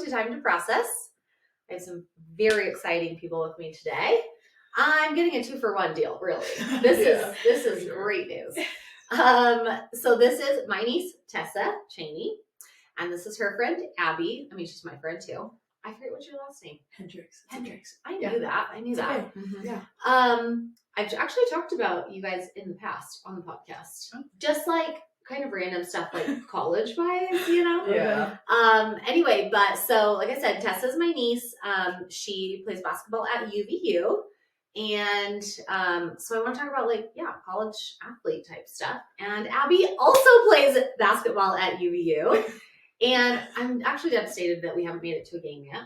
to Time to Process. I have some very exciting people with me today. I'm getting a 2-for-1 deal, really. This is great news. So this is my niece, Tessa Cheney, and this is her friend, Abby. I mean, she's my friend too. I forget what's your last name. Hendricks. I knew that. Okay. Mm-hmm. Yeah. I've actually talked about you guys in the past on the podcast. Oh. Just like kind of random stuff like college vibes, you know? Yeah. Anyway, but so like I said, Tessa's my niece. She plays basketball at UVU. And so I want to talk about college athlete type stuff. And Abby also plays basketball at UVU. And I'm actually devastated that we haven't made it to a game yet.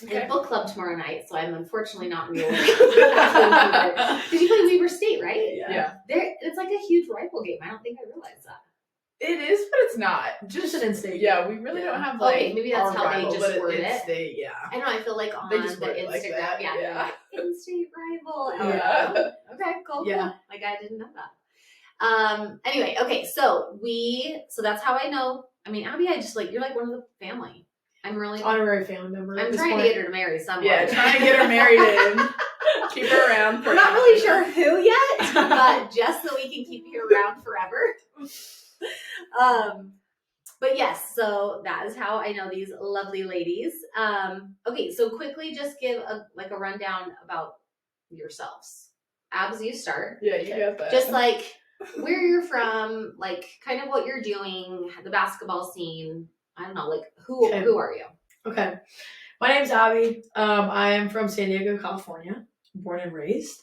Okay. And book club tomorrow night, so I'm unfortunately not enrolled. Because you play Weber State, right? Yeah. It's like a huge rival game. I don't think I realized that. It is, but it's not. Just an in-state. Yeah, we really don't have maybe that's how rival, they just word it. In-state, yeah. I know. I feel like on the Instagram, like in-state rival. Yeah. Okay, cool. Yeah. Like I didn't know that. Anyway, okay, so that's how I know. I mean, Abby, you're like one of the family. I'm really honorary family member. I'm trying to get her to marry someone. Yeah, trying to get her married in. Keep her around. We're not really sure who yet, but just so we can keep you around forever. But yes, so that is how I know these lovely ladies. Okay, so quickly just give a rundown about yourselves. Abs, you start. Yeah, you got that. Just like where you're from, like kind of what you're doing, the basketball scene. I don't know, like who are you? Okay. My name's Abby. I am from San Diego, California, born and raised.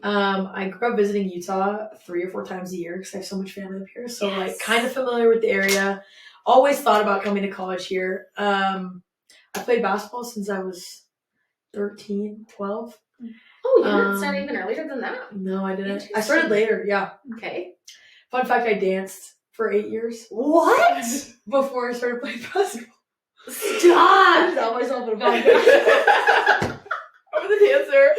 I grew up visiting Utah 3 or 4 times a year because I have so much family up here. So kind of familiar with the area. Always thought about coming to college here. I played basketball since I was 13, 12. Oh, you didn't start even earlier than that? No, I didn't. I started later, yeah. Okay. Fun fact, I danced for 8 years. What? Before I started playing basketball. Stop! I got myself in a bind. I'm the dancer.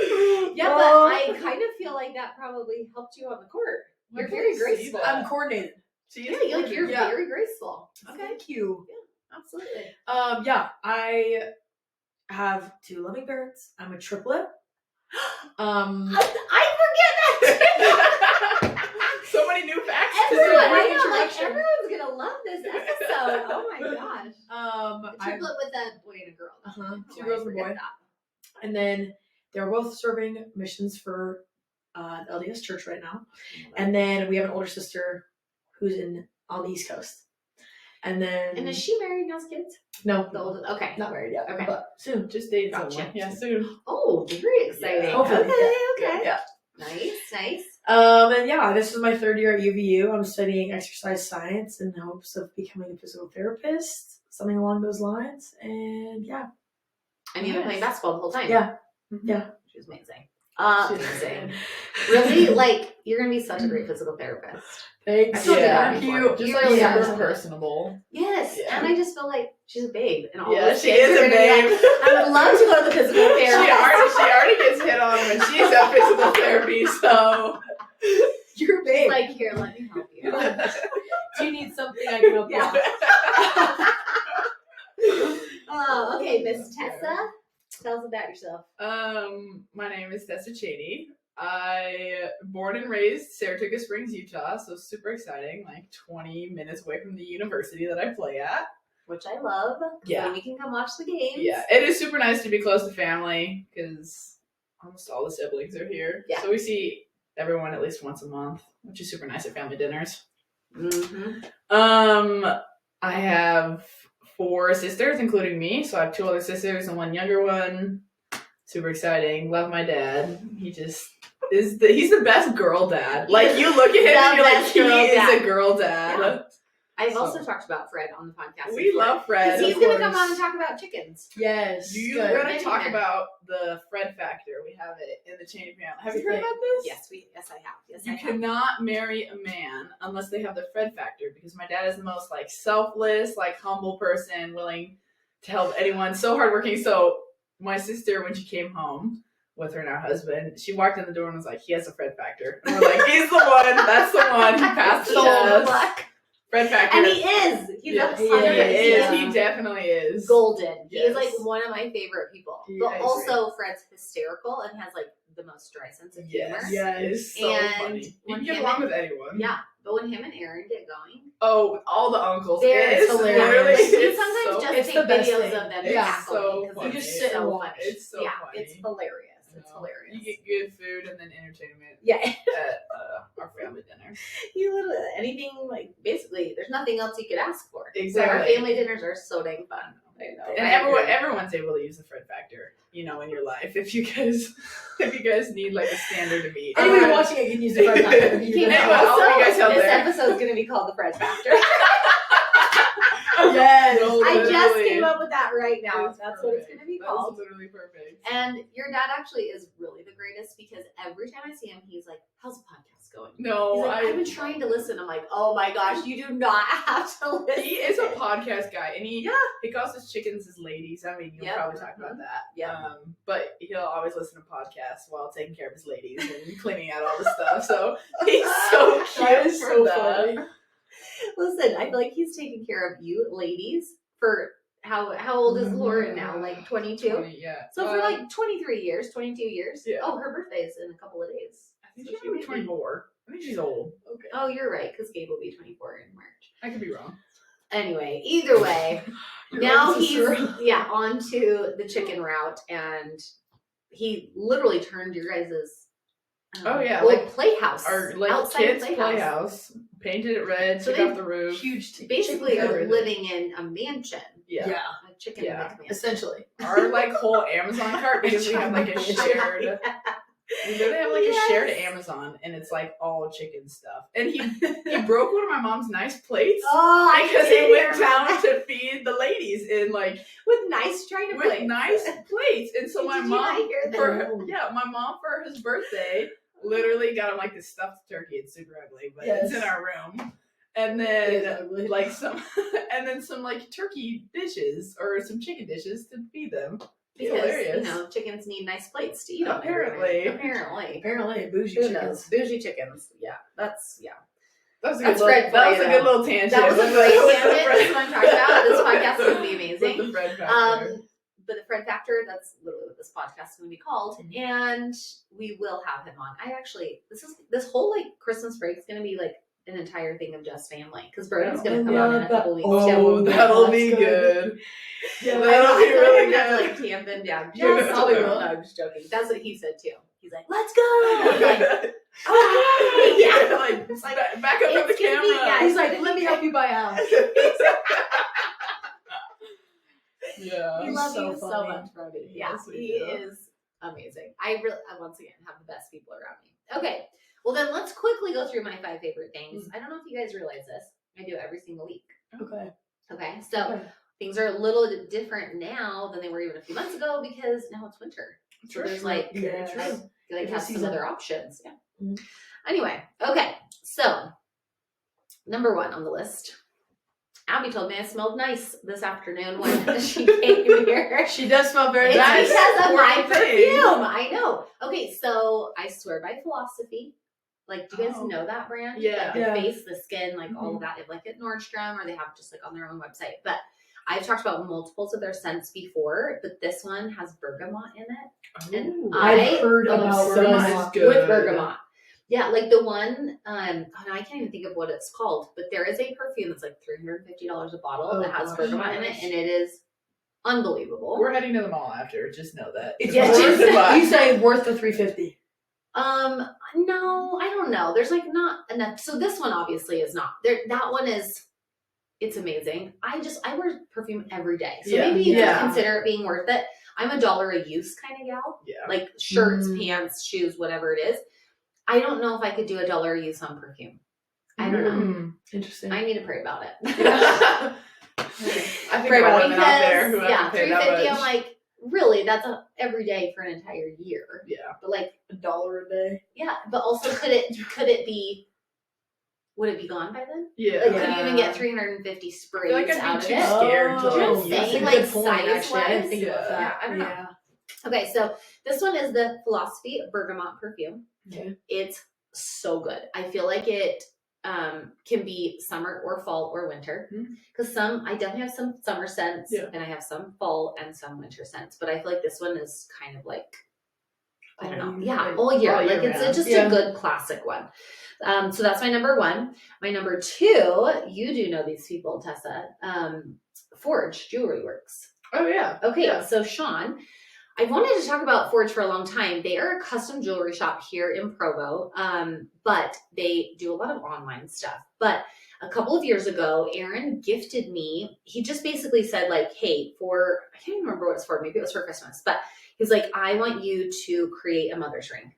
Yeah, but I kind of feel like that probably helped you on the court. You're very graceful. I'm coordinated. You're very graceful. Okay. Thank you. Yeah, absolutely. I have 2 loving parents. I'm a triplet. I forget that. So many new facts. Everyone's gonna love this episode. Oh my gosh. A triplet with a boy and a girl. 2 girls and a boy. That. And then they're both serving missions for the LDS Church right now. And then we have an older sister who's on the East Coast. And is she married and has kids? No. Okay. Not married yet. Okay. But soon. Just dating someone. Yeah, soon. Oh, very exciting. Yeah. Hopefully. Okay. Yeah. Nice. And this is my 3rd year at UVU. I'm studying exercise science in hopes of becoming a physical therapist, something along those lines. And yeah. And you've been playing basketball the whole time? Yeah. Yeah. She's amazing. Amazing. Really, you're going to be such a great physical therapist. Thanks. Thank you. Just super personable. Yes. Yeah. And I just feel like she's a babe. And all she is a babe. I would love to go to the physical therapist. She already gets hit on when she's at physical therapy, so. You're a babe. She's here, let me help you. Do you need something I can help you out? Okay, Miss Tessa. Tell us about yourself. My name is Tessa Cheney. I born and raised Saratoga Springs, Utah, so super exciting. 20 minutes away from the university that I play at, which I love. Yeah, so we can come watch the games. Yeah, it is super nice to be close to family because almost all the siblings are here. Yeah, so we see everyone at least once a month, which is super nice at family dinners. Mm-hmm. I have 4 sisters, including me. So I have 2 older sisters and 1 younger one. Super exciting. Love my dad. He just he's the best girl dad. You look at him and you're like, he is a girl dad. Yeah. I've also talked about Fred on the podcast. We love Fred. Because he's going to come on and talk about chickens. Yes. You're going to talk about the Fred factor. We have it in the Cheney family. Have you heard about this? Yes, I have. Yes, you cannot marry a man unless they have the Fred factor, because my dad is the most selfless, humble person, willing to help anyone, so hardworking. So my sister, when she came home with her now husband, she walked in the door and was like, he has a Fred factor. And we're like, he's the one. That's the one. He passed the test. Fred factor. And he is. He's Yes, That's he 100%. is. Yeah. He definitely is. Golden. He is like Yes. one of my favorite people. Yeah, But I also Fred's hysterical and has like the most dry sense of humor. Yes, Yes. it's so And funny. You when can get him along and- with anyone. Yeah. But when him and Aaron get going, Oh, all the uncles. They're It's hilarious. literally, like, we it's sometimes so, just it's take the best videos thing. of them It's cackling so because funny. it's You just sit so and funny. watch. It's so yeah, funny. it's hilarious. You It's know, hilarious. You get good food and then entertainment Yeah. at our family dinner. You literally anything like basically there's nothing else you could ask for. Exactly. Our family dinners are so dang fun. I know. And everyone's able to use the Fred factor, you know, in your life. If you guys need like a standard to meet. Anybody Alright. watching it can use the Fred factor. Keep Anyway, also, all you guys out this there. episode's gonna be called the Fred Factor. Yes. No, I just literally. came up with that right now. It's That's what it's perfect. gonna be That's called. literally perfect. And your dad actually is really the greatest because every time I see him, he's like, "How's the podcast going?" No, He's like, I've been trying to listen. I'm like, oh my gosh, you do not have to listen. He is a podcast guy, and he Yeah. calls his chickens his ladies. I mean, you'll Yep. probably talk about that. Yeah. But he'll always listen to podcasts while taking care of his ladies and cleaning out all the stuff. So he's so cute That is for so that. funny. Listen, I feel like he's taking care of you ladies for how old is Lauren now? Like 22? 20, yeah. So for like 23 years, 22 years. Yeah. Oh, her birthday is in a couple of days. I think So she's she might be- 24. I think she's old. Okay. Oh, you're right, because Gabe will be 24 in March. I could be wrong. Anyway, either way, Your now own he's sister. on to the chicken route, and he literally turned your guys's Oh, yeah, old like playhouse, Our like outside kids' playhouse. playhouse, painted it red, So took they off the roof. Huge. Basically, chicken are everything. living in a mansion, Yeah. a chicken Yeah. mansion. Essentially. Our like whole Amazon cart because we have like a shared. We literally have like Yes. a shared Amazon, and it's like all chicken stuff. And he broke one of my mom's nice plates Oh, I because did he went hear down about to feed the ladies in like with nice trying to with play nice plates. And so my Did you not mom hear that? for my mom for his birthday literally got him like this stuffed turkey. It's super ugly, but it's in Yes. our room. And It then is ugly. like some and then some like turkey dishes or some chicken dishes to feed them. because Hilarious. chickens need nice plates to eat on. Apparently. Apparently, bougie Who chickens. knows? Bougie chickens. Yeah, that's That was a That's good Fred little, that was for a you, good little tangent. that was a with great the- with the tangent. Fred- This is what I'm talking about. This podcast is gonna be amazing. With the Fred factor. But the Fred Factor, that's literally what this podcast is going to be called, and we will have him on. This whole like Christmas break is going to be like an entire thing of just family because Broden's going to come on in a couple weeks Oh, too. that'll That's be good. good. Yeah, That'll be I feel like really I'm gonna have to, good. like tamp him down. Yeah, Just probably no, will. I'm just joking. That's what he said too. He's like, "Let's go!" I'm like, yeah, like, It's like, back up from the it's gonna be, camera. guys. He's like, let me help you buy a house. Yeah. We He's love so you so funny. much, Brody. Yeah, Yes, we he do. is amazing. I once again have the best people around me. Okay, well then let's quickly go through my 5 favorite things. I don't know if you guys realize this. I do it every single week. Okay. Okay, so Okay. things are a little bit different now than they were even a few months ago because now it's winter. So True. there's like, Yeah, I, true. like Different have some season. other options. Yeah. Mhm. Anyway, okay, so number 1 on the list. Abby told me I smelled nice this afternoon when she came here. She does smell very It's nice. because of my Important thing. perfume. I know. Okay, so I swear by Philosophy. Like, do you guys Oh. know that brand? Yeah. Like the Yeah. face, the skin, like all of that. They have like at Nordstrom or they have just like on their own website. But I've talked about multiples of their scents before, but this one has bergamot in it. And Ooh. I've heard am about obsessed bergamot. Is good. with bergamot. Yeah, like the one, I can't even think of what it's called, but there is a perfume that's like $350 a bottle Oh, that has gosh. bergamot in it, and it is unbelievable. We're heading to the mall after. Just know that. It's Yeah, worth just- it. You say worth the $350. No, I don't know. There's like not enough. So this one obviously is not. There, that one is. It's amazing. I wear perfume every day, so Yeah. maybe you Yeah. could consider it being worth it. I'm a dollar a use kind of gal, Yeah. like shirts, Mm. pants, shoes, whatever it is. I don't know if I could do a dollar a use on perfume. I don't know. Mm, interesting. I need to pray about it. I think Pray there are about it. women out there who Because, have to pay that $350. much. I'm like, really? That's every day for an entire year. Yeah. But like, $1 a day. yeah. But also, could it be? Would it be gone by then? Yeah. Like, could you even Yeah. get 350 I sprays feel like I'd out be of too it? scared to Oh, like Just use saying, it. like, good point, actually. I didn't size-wise. think about Yeah. that. Yeah, I don't know. Yeah. Okay, so this one is the Philosophy Bergamot perfume. Okay. It's so good. I feel like it can be summer or fall or winter. Because I definitely have some summer scents, and I have some fall and some winter scents. But I feel like this one is kind of like, I don't know. Yeah, all year. All year Like it's round. just a good classic one. So that's my number one. My number two, you do know these people, Tessa. Forge Jewelry Works. Oh yeah. Okay, Yeah. so Sean, I've wanted to talk about Forge for a long time. They are a custom jewelry shop here in Provo, but they do a lot of online stuff. But a couple of years ago, Aaron gifted me, he just basically said like, hey, I can't even remember what it's for. Maybe it was for Christmas, but he was like, I want you to create a mother's ring.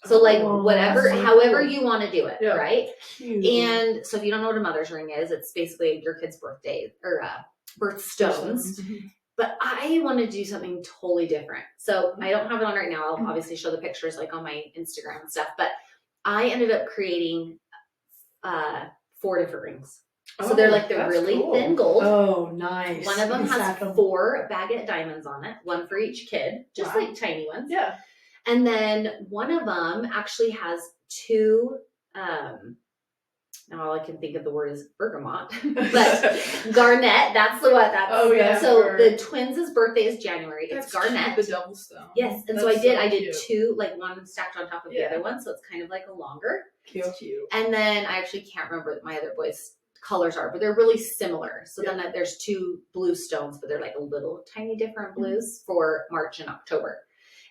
So like however you want to do it, right? Cute. And so if you don't know what a mother's ring is, it's basically your kid's birthday or birthstones. But I want to do something totally different. So I don't have it on right now. I'll obviously show the pictures like on my Instagram and stuff. But I ended up creating 4 different rings. So they're really cool. thin gold. Oh, nice. One of them has 4 baguette diamonds on it, one for each kid, just like tiny ones. Yeah. And then one of them actually has 2, now all I can think of the word is bergamot, but garnet, that's the one. So the twins' birthday is January. It's garnet. The double stone. Yes. And that's so I did cute. 2, like one stacked on top of the other one. So it's kind of like a longer. Cute. And then I actually can't remember what my other boys' colors are, but they're really similar. So then there's 2 blue stones, but they're like a little tiny different blues for March and October.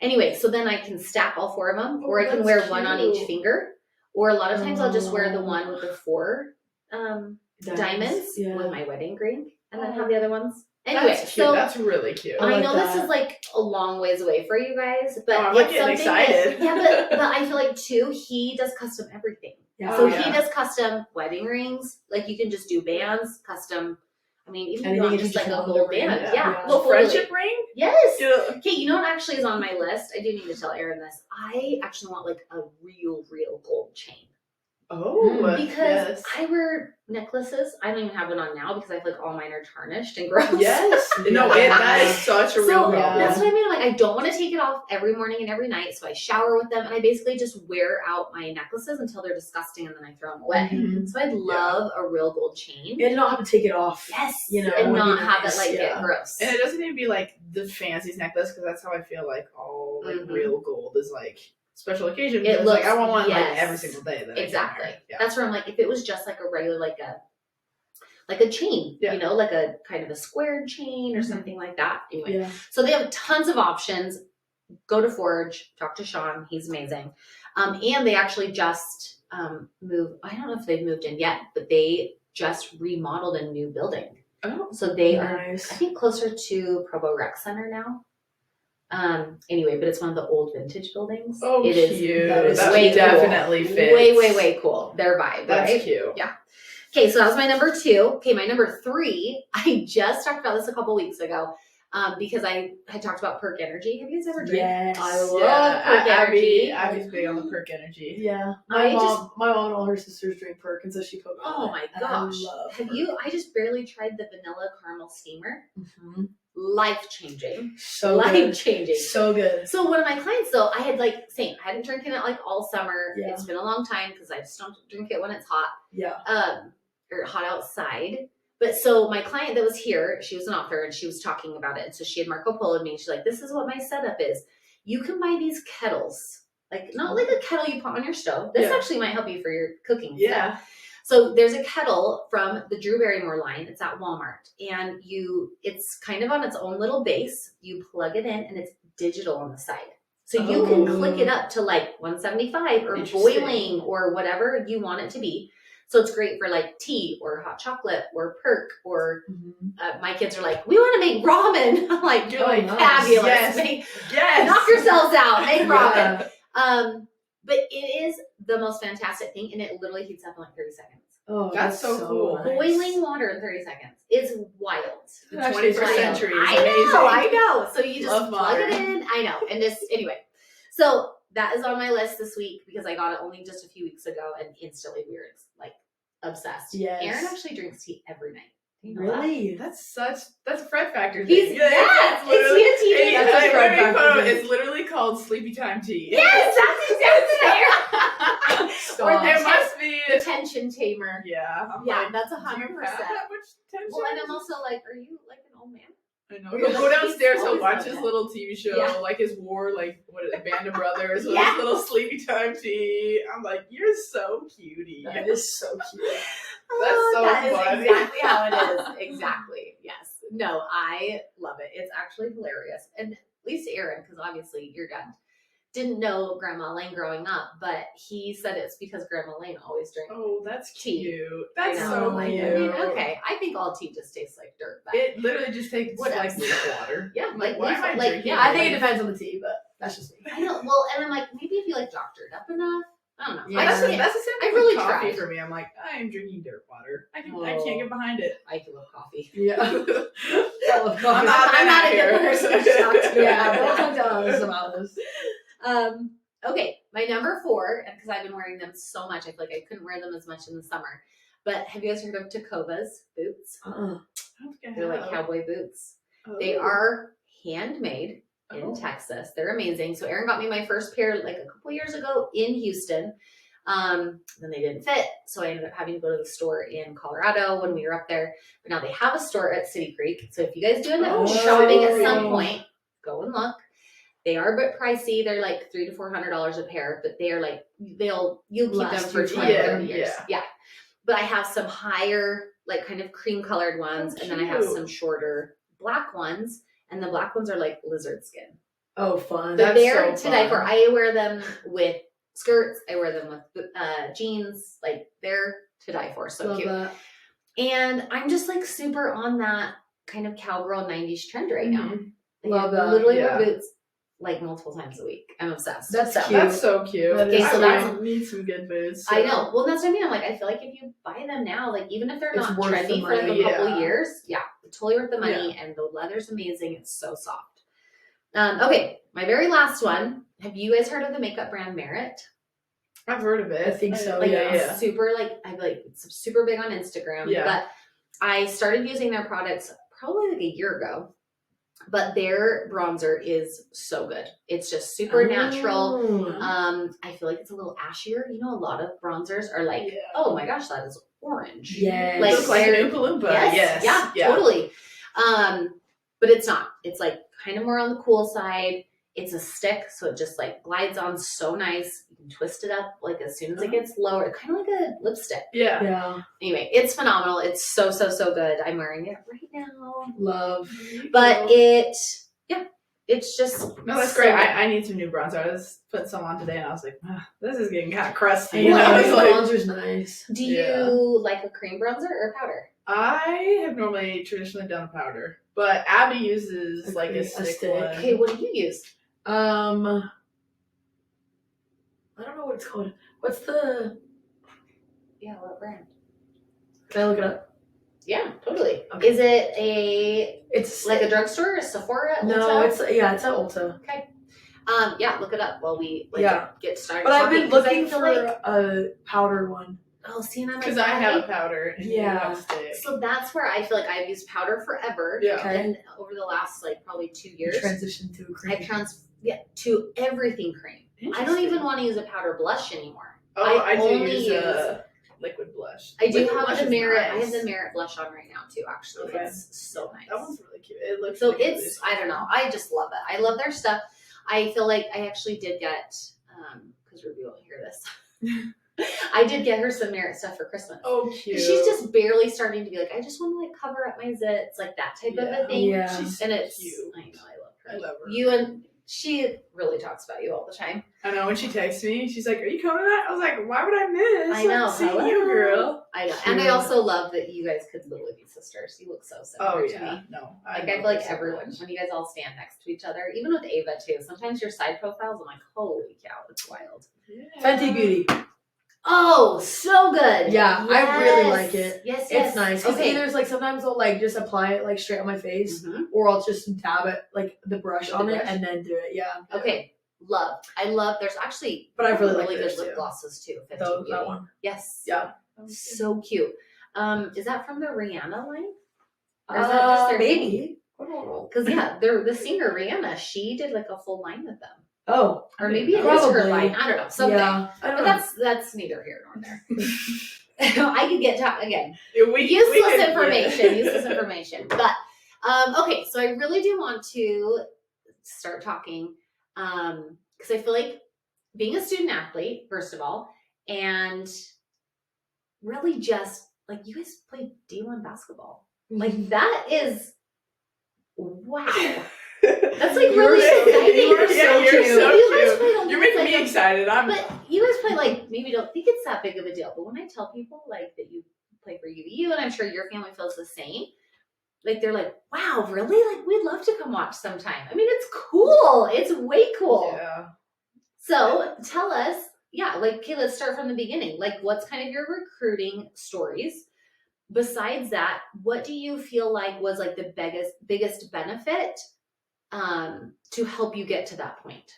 Anyway, so then I can stack all 4 of them, or I can wear one on each finger, or a lot of times I'll just wear the one with the 4 diamonds with my wedding ring, and then have the other ones. Anyway, that's cute. That's really cute. I know this is like a long ways away for you guys, but I'm like getting excited. But I feel like too, he does custom everything. Yeah. So he does custom wedding rings. Like you can just do bands, custom. I mean, even if you want just like a gold band. Yeah. Well, friendship ring? Yes. Yeah. Okay, you know what actually is on my list? I do need to tell Aaron this. I actually want like a real gold chain. Oh, because I wear necklaces. I don't even have one on now because I feel like all mine are tarnished and gross. Yes. No, that is such a real problem. That's what I mean. I'm like, I don't want to take it off every morning and every night. So I shower with them and I basically just wear out my necklaces until they're disgusting and then I throw them away. So I'd love a real gold chain. And not have to take it off. Yes. You know, and not have it like get gross. And it doesn't even be like the fanciest necklace because that's how I feel like all like real gold is like. Special occasion. It looks like I want one like every single day. Exactly. That's where I'm like, if it was just like a regular, like a chain, you know, like a kind of a squared chain or something like that. Anyway, so they have tons of options. Go to Forge, talk to Sean. He's amazing. And they actually just moved. I don't know if they've moved in yet, but they just remodeled a new building. Oh, so they are, I think, closer to Provo Rec Center now. Anyway, but it's one of the old vintage buildings. Oh, it is cute. That way definitely cool. fits. Way cool. Their vibe. That's right? cute. Yeah. Okay, so that was my number 2. Okay, my number 3. I just talked about this a couple weeks ago. Because I had talked about Perk Energy. Have you guys ever drank? Yes. I love Perk Energy. Abby's big on the Perk Energy. Yeah. My mom and all her sisters drink Perk, and so she put me on. Oh my gosh. I just barely tried the vanilla caramel steamer. Mm-hmm. Life-changing. So life-changing. So good. So one of my clients though, I had I hadn't drinking it like all summer. Yeah. It's been a long time because I just don't drink it when it's hot. Yeah. Or hot outside. But so my client that was here, she was an author and she was talking about it. And so she had Marco Polo'd me and she's like, this is what my setup is. You can buy these kettles. Like not like a kettle you put on your stove. This actually might help you for your cooking stuff. So there's a kettle from the Drew Barrymore line. It's at Walmart. And it's kind of on its own little base. You plug it in and it's digital on the side. So you can click it up to like 175 or boiling or whatever you want it to be. So it's great for like tea or hot chocolate or Perk or my kids are like, we want to make ramen. I'm like, you're like fabulous. Yes. Knock yourselves out. Make ramen. But it is the most fantastic thing, and it literally heats up in like 30 seconds. Oh, that's so cool. Nice. Boiling water in 30 seconds. It's wild. The 21st century is I know. So you just plug it in. I know. And anyway. So that is on my list this week because I got it only just a few weeks ago, and instantly we were like obsessed. Yes. Aaron actually drinks tea every night. You know really? That? That's a Fred Factor thing. It's literally called Sleepy Time Tea. Yes, that's exactly Stop. It must be. The tension tamer. Yeah. I'm Yeah, like, that's do you have 100%. that much tension? Well, and I'm also like, are you like an old man? I know. Or He'll like, go downstairs. he's He'll always watch done his that. little TV show, Yeah. like his war, like what is it, Band of Brothers, with Yeah. his little sleepy time tea. I'm like, you're so cutie. That is so cute. That's so That is funny. exactly how it is. Exactly. Yes. No, I love it. It's actually hilarious. And at least Aaron, because obviously your dad didn't know Grandma Lane growing up, but he said it's because Grandma Lane always drank. Oh, that's Tea. cute. I That's know, so like, cute. I mean, okay. I think all tea just tastes like dirt, but It literally just takes What like else? leaf water. yeah, I'm like, why am I like, drinking? yeah, I think like, it depends on the tea, but that's just me. I know. Well, and I'm like, maybe if you like doctored up enough, I don't know. Yeah. I That's, can't- that's the same I thing really with coffee tried. for me. I'm like, I am drinking dirt water. I Oh. can't get behind it. I can love coffee. Yeah. I love coffee. I'm not a here. good person to talk to. Yeah, about don't that. talk to us about this. Okay, my number 4, because I've been wearing them so much, I feel like I couldn't wear them as much in the summer. But have you guys heard of Tacovas boots? I don't think I They're like have. cowboy boots. Oh. They are handmade in Oh. Texas. They're amazing. So Aaron got me my first pair like a couple years ago in Houston. Then they didn't fit, so I ended up having to go to the store in Colorado when we were up there. But now they have a store at City Creek. So if you guys do end up Oh. shopping at some point, go and look. They are a bit pricey. They're like $300 to $400 a pair, but they are like you'll keep Last them for you 20, forever. 30 years. Yeah. But I have some higher, like kind of cream colored ones, Oh, and then I have cute. some shorter black ones, and the black ones are like lizard skin. Oh, fun. But That's they're so to die for. fun. I wear them with skirts. I wear them with jeans. Like they're to die for. So Love cute. that. And I'm just like super on that kind of cowgirl 90s trend right now. Mhm. Like, Love I that. literally Yeah. wear boots like multiple times a week. I'm obsessed. That's So, cute. That's so cute. That is I so really need some good boots. I so- know. Well, that's what I mean. I'm like, I feel like if you buy them now, like even if they're It's not worth the trendy for like a money. couple Yeah. years, yeah, totally worth the money. And the leather's amazing. It's so soft. Okay, my very last one. Have you guys heard of the makeup brand Merit? I've heard of it. I think so, Like yeah. super, like I'm like it's super big on Instagram. Yeah. But I started using their products probably like a year ago. But their bronzer is so good. It's just super natural. Oh. I feel like it's a little ashier. You know, a lot of bronzers are like, Yeah. oh my gosh, that is orange. Yes. Like, Looks like they're- an Oompa Loompa. Yes, Yes. yeah, totally. But it's not. It's like kind of more on the cool side. It's a stick, so it just like glides on so nice. You can twist it up like as soon as it gets lower, kind of like a lipstick. Yeah. Yeah. Anyway, it's phenomenal. It's so good. I'm wearing it right now. Love. But it's just No, that's so great. good. I need some new bronzer. I was putting some on today, and I was like, this is getting kind of crusty. I You know, know, I was like, bronzer's nice. Do Yeah. you like a cream bronzer or powder? I have normally traditionally done powder, but Abby uses like a stick stick. one. Okay, what do you use? I don't know what it's called. What's the? Yeah, what brand? Can I look it up? Yeah, totally. Okay. Is it a It's like a drugstore, a Sephora? no, Ulta? it's at Ulta. Yeah, look it up while we like, Yeah. get started. But I've talking, been 'cause I looking feel for like, a powder one. oh, see, and I'm Because like, I have a powder and you Yeah. have a stick. so that's where I feel like I've used powder forever. Yeah. Okay. And over the last like probably 2 years, Transition to a cream. to everything cream. I don't even want to use a powder blush anymore. Oh, I I do only use use- a liquid blush. I do Liquid have blush the is Merit. nice. I have the Merit blush on right now too. Actually, Okay. it's so nice. That one's really cute. It looks So really it's, I don't know. I just love it. I love their stuff. I feel like I actually did get, because Ruby won't hear this. I did get her some Merit stuff for Christmas. Oh, cute. She's just barely starting to be like, I just want to like cover up my zits, like that type of Yeah. a thing. Yeah. She's And it's, cute. I know, I love her. I love her. You and she really talks about you all the time. I know when she texts me, she's like, "Are you coming tonight?" I was like, "Why would I miss? I know. seeing Hello. you, girl." I know. And I Cute. also love that you guys could literally be sisters. You look so similar Oh to yeah, me. no. Like I love feel like her so everyone, much. when you guys all stand next to each other, even with Ava too. Sometimes your side profiles, I'm like, holy cow, it's wild. Yeah. Fenty Beauty. Oh, so good. Yeah, I really Yes. like it. Yes, yes. It's nice because Okay. either it's like sometimes I'll like just apply it like straight on my face, Mhm. or I'll just dab it like the brush With on the it brush? and then do it. Yeah, Okay, love. I love. There's actually, But I really like good theirs, lip too. glosses too. Fenty that Beauty. one. Yes. Yeah. So cute. Is that from the Rihanna line? Or is that just their maybe. I don't know. Because yeah, the singer Rihanna, she did like a full line with them. Oh, or maybe it is her Probably. line. I don't know. Something. yeah. I don't But know. that's neither here nor there. I could get again. We Useless could- information. Useless information. But okay, so I really do want to start talking because I feel like being a student athlete, first of all, and really just like you guys played D1 basketball. Like that is wow. That's like You're really so- exciting. you are so you're cute. so You guys cute. play don't You're think it's making me like excited. but you guys play like maybe don't think it's that big of a deal. But when I tell people like that you play for UVU, and I'm sure your family feels the same, like they're like, wow, really? Like we'd love to come watch sometime. I mean, it's cool. It's way cool. Yeah. So tell us, yeah, like okay, let's start from the beginning. Like what's kind of your recruiting stories? Besides that, what do you feel like was like the biggest benefit to help you get to that point?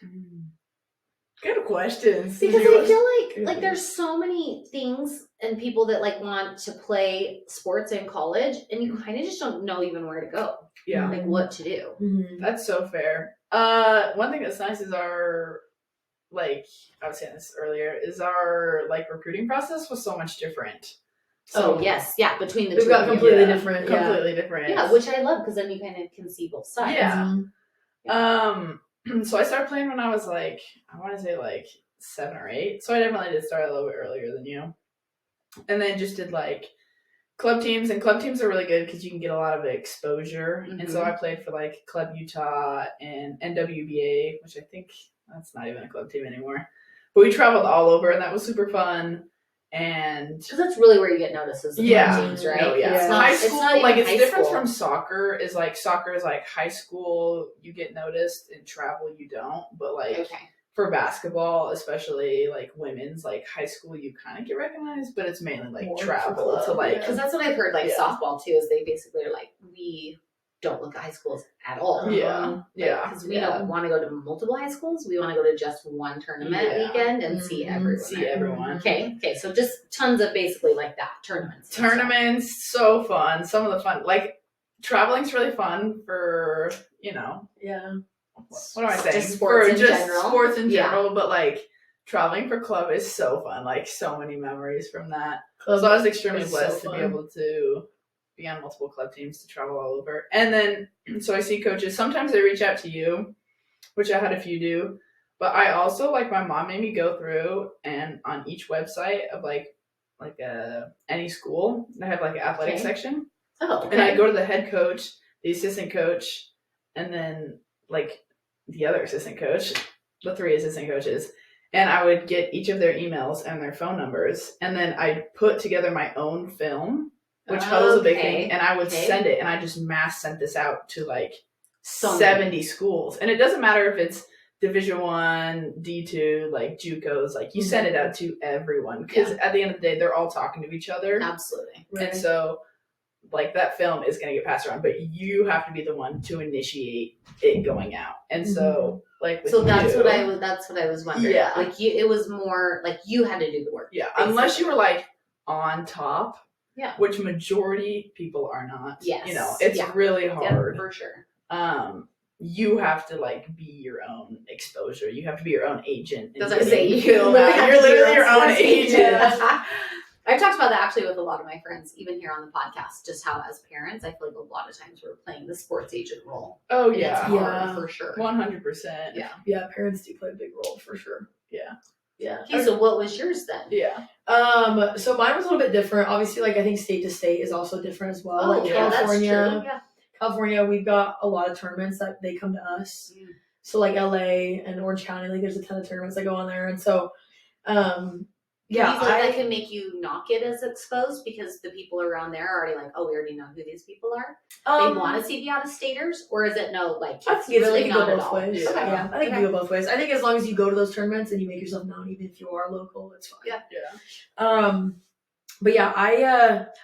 Good questions. Because I feel Good. like there's so many things and people that like want to play sports in college, and you kind of just don't know even where to go, Yeah. like what to do. Mhm. That's so fair. One thing that's nice is our, like, I was saying this earlier, is our, like, recruiting process was so much different. So yes, yeah, between the We've two got of you. completely different, yeah. Completely different. Yeah, which I love because then you kind of can see both sides. Yeah. Mhm. So I started playing when I was, like, I want to say, like, 7 or 8. So I definitely did start a little bit earlier than you. And then just did, like, club teams. And club teams are really good because you can get a lot of exposure. And so I played for, like, Club Utah and NWBA, which I think that's not even a club team anymore. But we traveled all over, and that was super fun. And because that's really where you get noticed as the yeah, club teams, right? oh yeah. It's not, High it's school, not even like it's high different school. from soccer. Is like soccer is like high school, you get noticed, and travel you don't. But like Okay. for basketball, especially like women's, like high school, you kind of get recognized, but it's mainly like More for travel club, to like. Because that's what I've heard, like Yeah. softball too, is they basically are like, we don't look at high schools at all. Yeah, yeah. Because we don't want to go to multiple high schools. We want to go to just one tournament Yeah. weekend and see everyone. See there. everyone. Okay, so just tons of basically like that tournaments. and Tournaments, so fun. Some of the fun, like traveling's really fun for Yeah. what am I saying? Just sports for in just general. sports in Yeah. general, but like traveling for club is so fun. Like so many memories from that. Club So I was extremely is blessed so to be fun. able to be on multiple club teams to travel all over. And then so I see coaches. Sometimes they reach out to you, which I had a few do. But I also like my mom made me go through and on each website of like any school, they have like an athletic Okay. section. Oh, And I okay. go to the head coach, the assistant coach, and then like the other assistant coach, the 3 assistant coaches. And I would get each of their emails and their phone numbers. And then I'd put together my own film, which Huddle's a big Okay. thing. And I would Okay. send it, and I just mass sent this out to like So 70 schools. And it doesn't matter if it's Division 1, D2, like JUCOs, like you send it out to everyone. Because at the end of the day, they're all talking to each other. Absolutely. And so like that film is going to get passed around, but you have to be the one to initiate it going out. And so like with So that's you, what I was wondering. Yeah. Like it was more like you had to do the work. yeah, basically. unless you were like on top, Yeah. which majority people are not. Yes. You know, it's Yeah. really Yeah, hard. for sure. You have to like be your own exposure. You have to be your own agent. Because I say you film really out. have You're to be literally your own that's agent. Yeah. I've talked about that actually with a lot of my friends, even here on the podcast, just how as parents, I feel like a lot of times we're playing the sports agent role. Oh And it's yeah, hard, Yeah. for sure. 100%. Yeah. Yeah, parents do play a big role for sure. Yeah. Yeah. Okay, so what was yours then? Yeah. So mine was a little bit different. Obviously, like I think state to state is also different as well. Like yeah, California, Yeah. California, we've got a lot of tournaments that they come to us. Mm. So like LA and Orange County, like there's a ton of tournaments that go on there, and so Yeah, do you feel like that can make you not get as exposed because the people around there are already like, oh, we already know who these people are. They want to see the out of staters, or is it no? Like I it's think it's really it can not go at both all. ways. Okay. Yeah, I think it can go both ways. I think as long as you go to those tournaments and you make yourself known, even if you are local, it's fine. Yeah. Yeah. But yeah,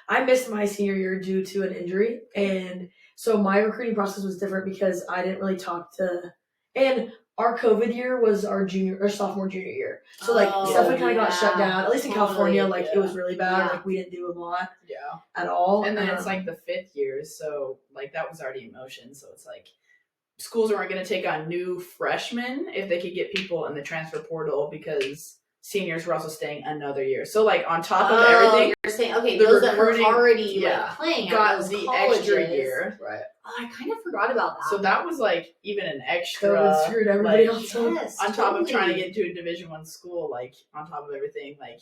I missed my senior year due to an injury, and so my recruiting process was different because I didn't really talk to, and our COVID year was our sophomore junior year, so like Oh, stuff kind of got shut yeah. down. At least in Totally, California, like it was really bad. Yeah. Like we didn't do a lot Yeah. at all, And then it's like the 5th year, so like that was already in motion. So it's like schools weren't going to take on new freshmen if they could get people in the transfer portal because seniors were also staying another year. So like on top of everything, you're saying okay, the those that were recruiting- already yeah, like playing got at those the colleges. extra year. Right. Oh, I kind of forgot about that. So that was like even an extra. COVID screwed everybody like, else up. yes, on top of trying to totally. get into a Division I school, like on top of everything, like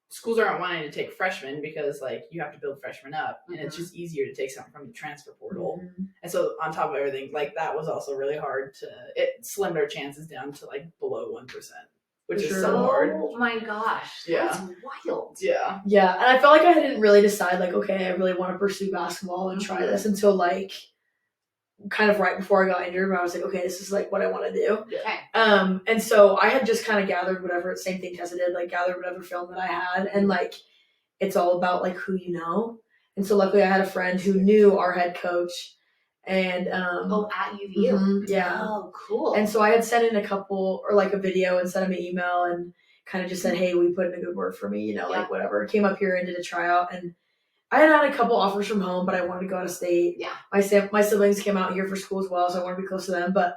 schools aren't wanting to take freshmen because like you have to build freshmen up, and it's just easier to take something from the transfer portal. And so on top of everything, like that was also really hard to. It slimmed our chances down to like below 1%, which is so hard. Oh my gosh, Yeah. that's wild. Yeah. Yeah, and I felt like I didn't really decide like, okay, I really want to pursue basketball and try this until like kind of right before I got injured, where I was like, okay, this is like what I want to do. Okay. And so I had just kind of gathered whatever, same thing Tessa did, like gathered whatever film that I had, and like it's all about like who you know. And so luckily I had a friend who knew our head coach, and Oh, at UVU. yeah. Oh, cool. And so I had sent in a couple or like a video and sent him an email and kind of just said, hey, we put in a good word for me, you know, like whatever. Came up here and did a tryout, and I had a couple offers from home, but I wanted to go out of state. Yeah. My siblings came out here for school as well, so I wanted to be close to them. But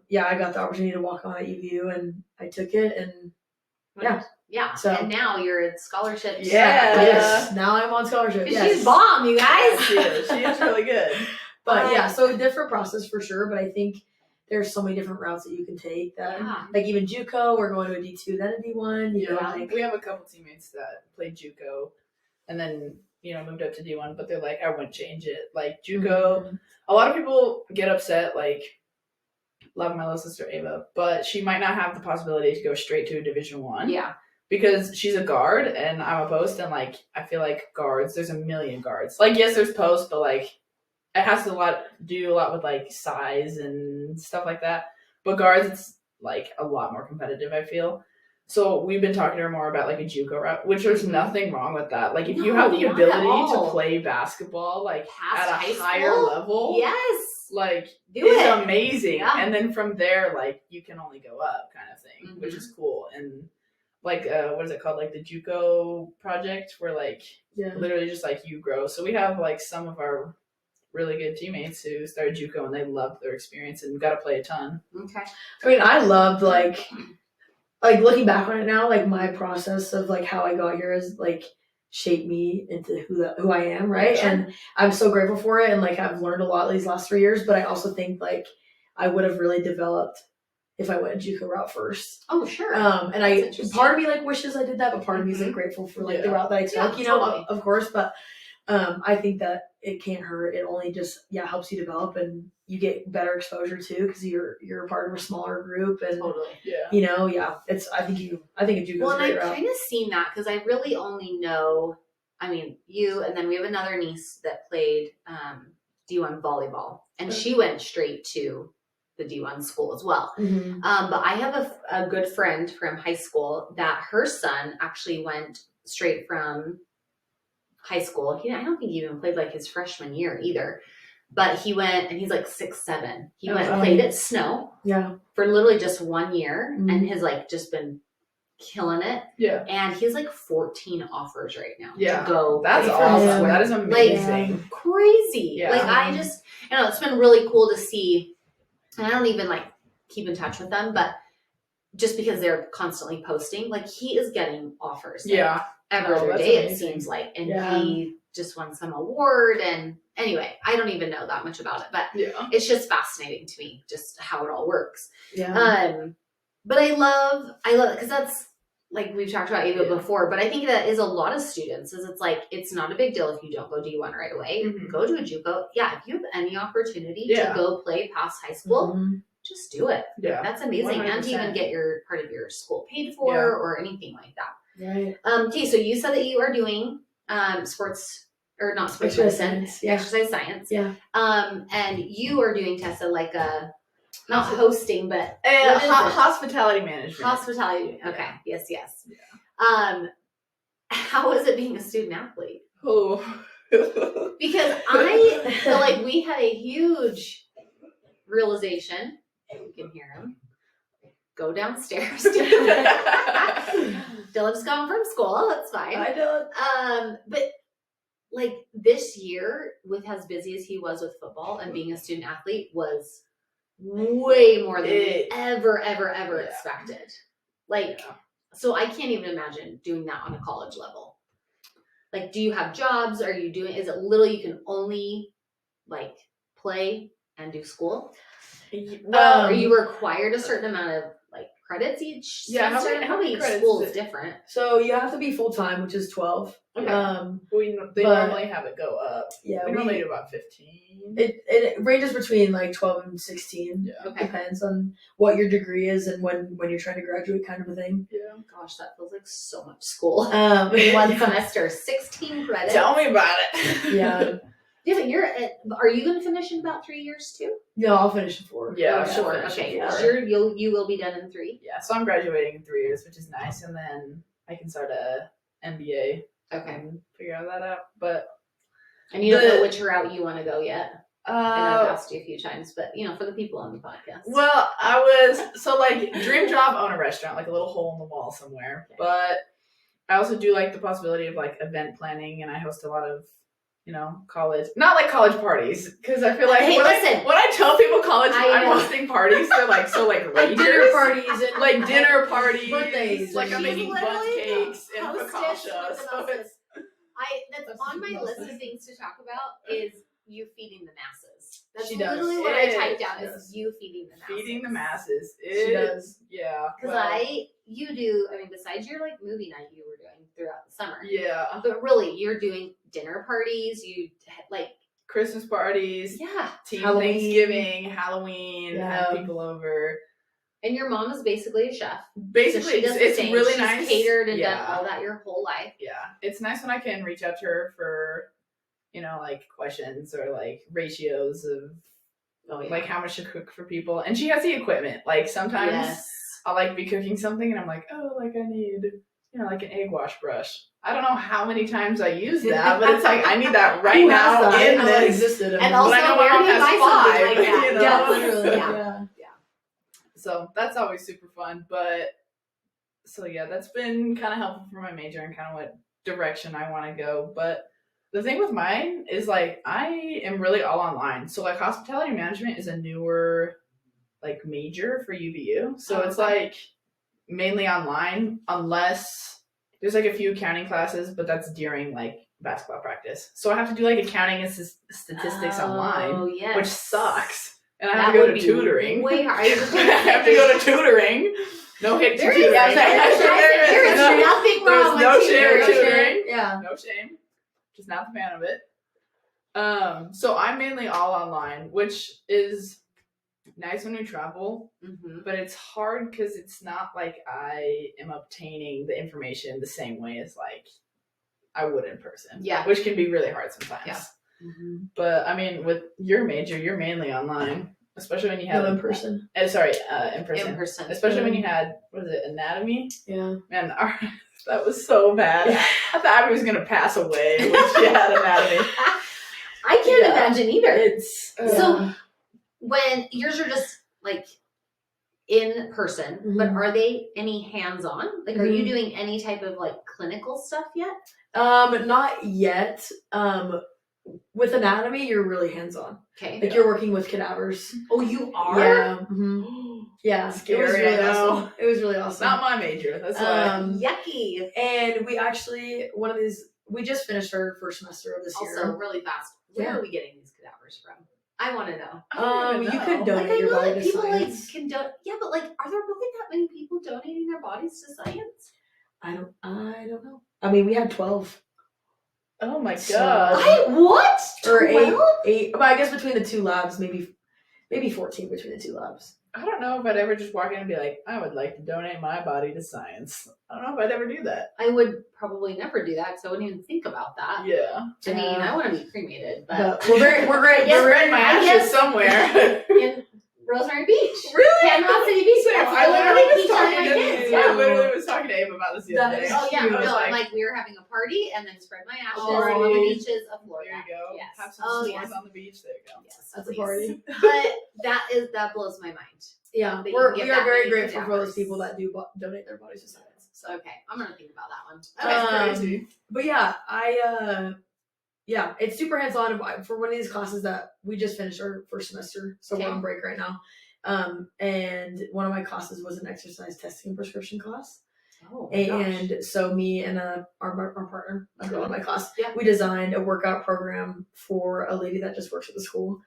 yeah, I got the opportunity to walk on at UVU, and I took it, and yeah. Yeah. So- and now you're in scholarships. Yeah. Yes. Now I'm on scholarship. Yes. She's bomb, you guys. She is really good. But yeah, so a different process for sure. But I think there's so many different routes that you can take. That Yeah. like even JUCO, we're going to a D2, then a D1. You know, Yeah, like we have a couple teammates that played JUCO and then moved up to D1, but they're like, I wouldn't change it. Like JUCO, a lot of people get upset. Like, love my little sister Ava, but she might not have the possibility to go straight to a Division I. Yeah. Because she's a guard and I'm a post, and like I feel like guards, there's a million guards. Like yes, there's posts, but like it has to do a lot with like size and stuff like that. But guards, it's like a lot more competitive, I feel. So we've been talking to her more about like a JUCO route, which there's nothing wrong with that. Like if you have the No, not at ability all. to play basketball like Past at a high higher school? level, Yes. like Do it's it. amazing. Yeah. And then from there, like you can only go up, kind of thing, which is cool. And like what is it called, like the JUCO project, where like literally just like you grow. So we have like some of our really good teammates who started JUCO and they loved their experience and got to play a ton. Okay. I mean, I loved like looking back on it now, like my process of like how I got here is like shaped me into who I am, right? Sure. And I'm so grateful for it, and like I've learned a lot these last 3 years. But I also think like I would have really developed if I went JUCO route first. Oh, sure. And That's I interesting. part of me like wishes I did that, but part of me is like grateful for like the route that I took, Yeah, totally. of course. But I think that it can't hurt. It only just helps you develop, and you get better exposure too because you're a part of a smaller group, and Totally. Yeah. it's I think a JUCO Well, is a and great I've route. kind of seen that because I really only know, I mean, you, and then we have another niece that played D1 volleyball, and she went straight to the D1 school as well. Mm-hmm. But I have a good friend from high school that her son actually went straight from high school. I don't think he even played like his freshman year either. But he went, and he's like 6'7". He went and played at Snow for literally just 1 year, and has like just been killing it. Yeah. And he's like 14 offers right now Yeah. to go. That's play for awesome. elsewhere. That is amazing. Crazy. Yeah. Like I just, it's been really cool to see. And I don't even like keep in touch with them, but just because they're constantly posting, like he is getting offers. Like, every other that's day amazing. it seems like. And he just won some award, and anyway, I don't even know that much about it, but it's just fascinating to me just how it all works. But I love it because that's like we've talked about Ava before, but I think that is a lot of students is it's like it's not a big deal if you don't go D1 right away. Go to a JUCO. If you have any opportunity to go play past high school, just do it. That's amazing. 100%. And to even get your part of your school paid for or anything like that. Right. Okay, so you said that you are doing sports or not sports medicine, exercise science. Yeah. And you are doing Tessa like a not hosting, but hospitality management. Hospitality. Okay. Yes. How is it being a student athlete? Oh. Because I feel like we had a huge realization. You can hear him. Go downstairs. Dylan's gone from school. That's fine. I don't. But like this year, with as busy as he was with football and being a student athlete, was way more than we ever expected. Like, so I can't even imagine doing that on a college level. Like, do you have jobs? Are you doing, is it literally you can only like play and do school? Well, are you required a certain amount of like credits each semester? How many school is different? So you have to be full time, which is 12. Okay. They normally have it go up. Yeah, we normally do about 15. It ranges between like 12 and 16. Yeah. Okay. Depends on what your degree is and when you're trying to graduate, kind of a thing. Yeah. Gosh, that feels like so much school. In one semester, 16 credits. Tell me about it. Yeah. Yeah, but are you going to finish in about 3 years too? No, I'll finish in 4. Yeah, Oh, sure. Okay. You will be done in 3. Yeah, so I'm graduating in 3 years, which is nice, and then I can start a MBA. Okay. And figure that out. But and you don't know which route you want to go yet. And I've asked you a few times, but for the people on the podcast. Well, I was dream job, own a restaurant, like a little hole in the wall somewhere. Okay. But I also do like the possibility of like event planning, and I host a lot of college, not like college parties, because I feel like when I tell people college, I'm hosting parties, they're like like dinner parties and like dinner parties, birthdays, like I'm making bundt cakes and focaccia. So that's on my list of things to talk about is you feeding the masses. That's literally what I typed down is you feeding the masses. Feeding the masses. She does. Yeah. Because besides your like movie night you were doing throughout the summer. Yeah. But really, you're doing dinner parties, you like Christmas parties. Yeah. Thanksgiving, Halloween, have people over. And your mom is basically a chef. Basically, so it's really nice. She's catered and done all that your whole life. Yeah. It's nice when I can reach out to her for like questions or like ratios of like how much to cook for people. And she has the equipment. Like sometimes I'll like be cooking something and I'm like, oh, like I need, like an egg wash brush. I don't know how many times I use that, but it's like I need that right now in this. Existed. And also, I know where my do you mom buy has 5. something like that? Yeah, literally. Yeah. So that's always super fun. But so yeah, that's been kind of helpful for my major and kind of what direction I want to go. But the thing with mine is like I am really all online. So like hospitality management is a newer like major for UVU. So it's like mainly online unless there's like a few accounting classes, but that's during like basketball practice. So I have to do like accounting and statistics online, which sucks. And I have to go to tutoring. Way hard. I have to go to tutoring. No hate to tutoring. There is nothing wrong with tutoring. Yeah. No shame. Just not the fan of it. So I'm mainly all online, which is nice when we travel, but it's hard because it's not like I am obtaining the information the same way as like I would in person. Yeah. Which can be really hard sometimes. Yeah. But I mean, with your major, you're mainly online, especially when you have in person. In person. In person. Especially when you had, what is it, anatomy? Yeah. Man, that was so bad. I thought Abby was gonna pass away when she had anatomy. I can't imagine either. It's so when yours are just like in person, but are they any hands-on? Like, are you doing any type of like clinical stuff yet? Not yet. With anatomy, you're really hands-on. Okay. Like you're working with cadavers. Oh, you are? Yeah. Mm-hmm. Yeah. Scary. It was really awesome. It was really awesome. Not my major. That's why. Yucky. And we actually, we just finished our first semester of this year. Also, really fast. Where are we getting these cadavers from? I want to know. You could donate like, your body that to people science. Can donate. Yeah, but like, are there really that many people donating their bodies to science? I don't know. I mean, we had 12. Oh my god! What? Or 12? eight. But I guess between the 2 labs, maybe 14 between the 2 labs. I don't know if I'd ever just walk in and be like, I would like to donate my body to science. I don't know if I'd ever do that. I would probably never do that because I wouldn't even think about that. Yeah. I mean, I want to be cremated, but we're great. Spread my ashes somewhere. In Rosemary Beach. Really? Panama City Beach. I literally was talking to Abe about this the other day. Oh yeah, we were having a party and then spread my ashes on the beaches of Florida. There you go. Yes. Have some s'mores on the beach. There you go. Yes, that's a party. But that blows my mind. Yeah, we are very grateful for those people that do donate their bodies to science. So okay, I'm gonna think about that one. That's crazy. But yeah, Yeah, it's super hands-on for one of these classes that we just finished our first semester, so we're Okay. on break right now. And one of my classes was an exercise testing and prescription class. Oh my gosh. And so me and our partner, a girl in my class, Yeah. we designed a workout program for a lady that just works at the school.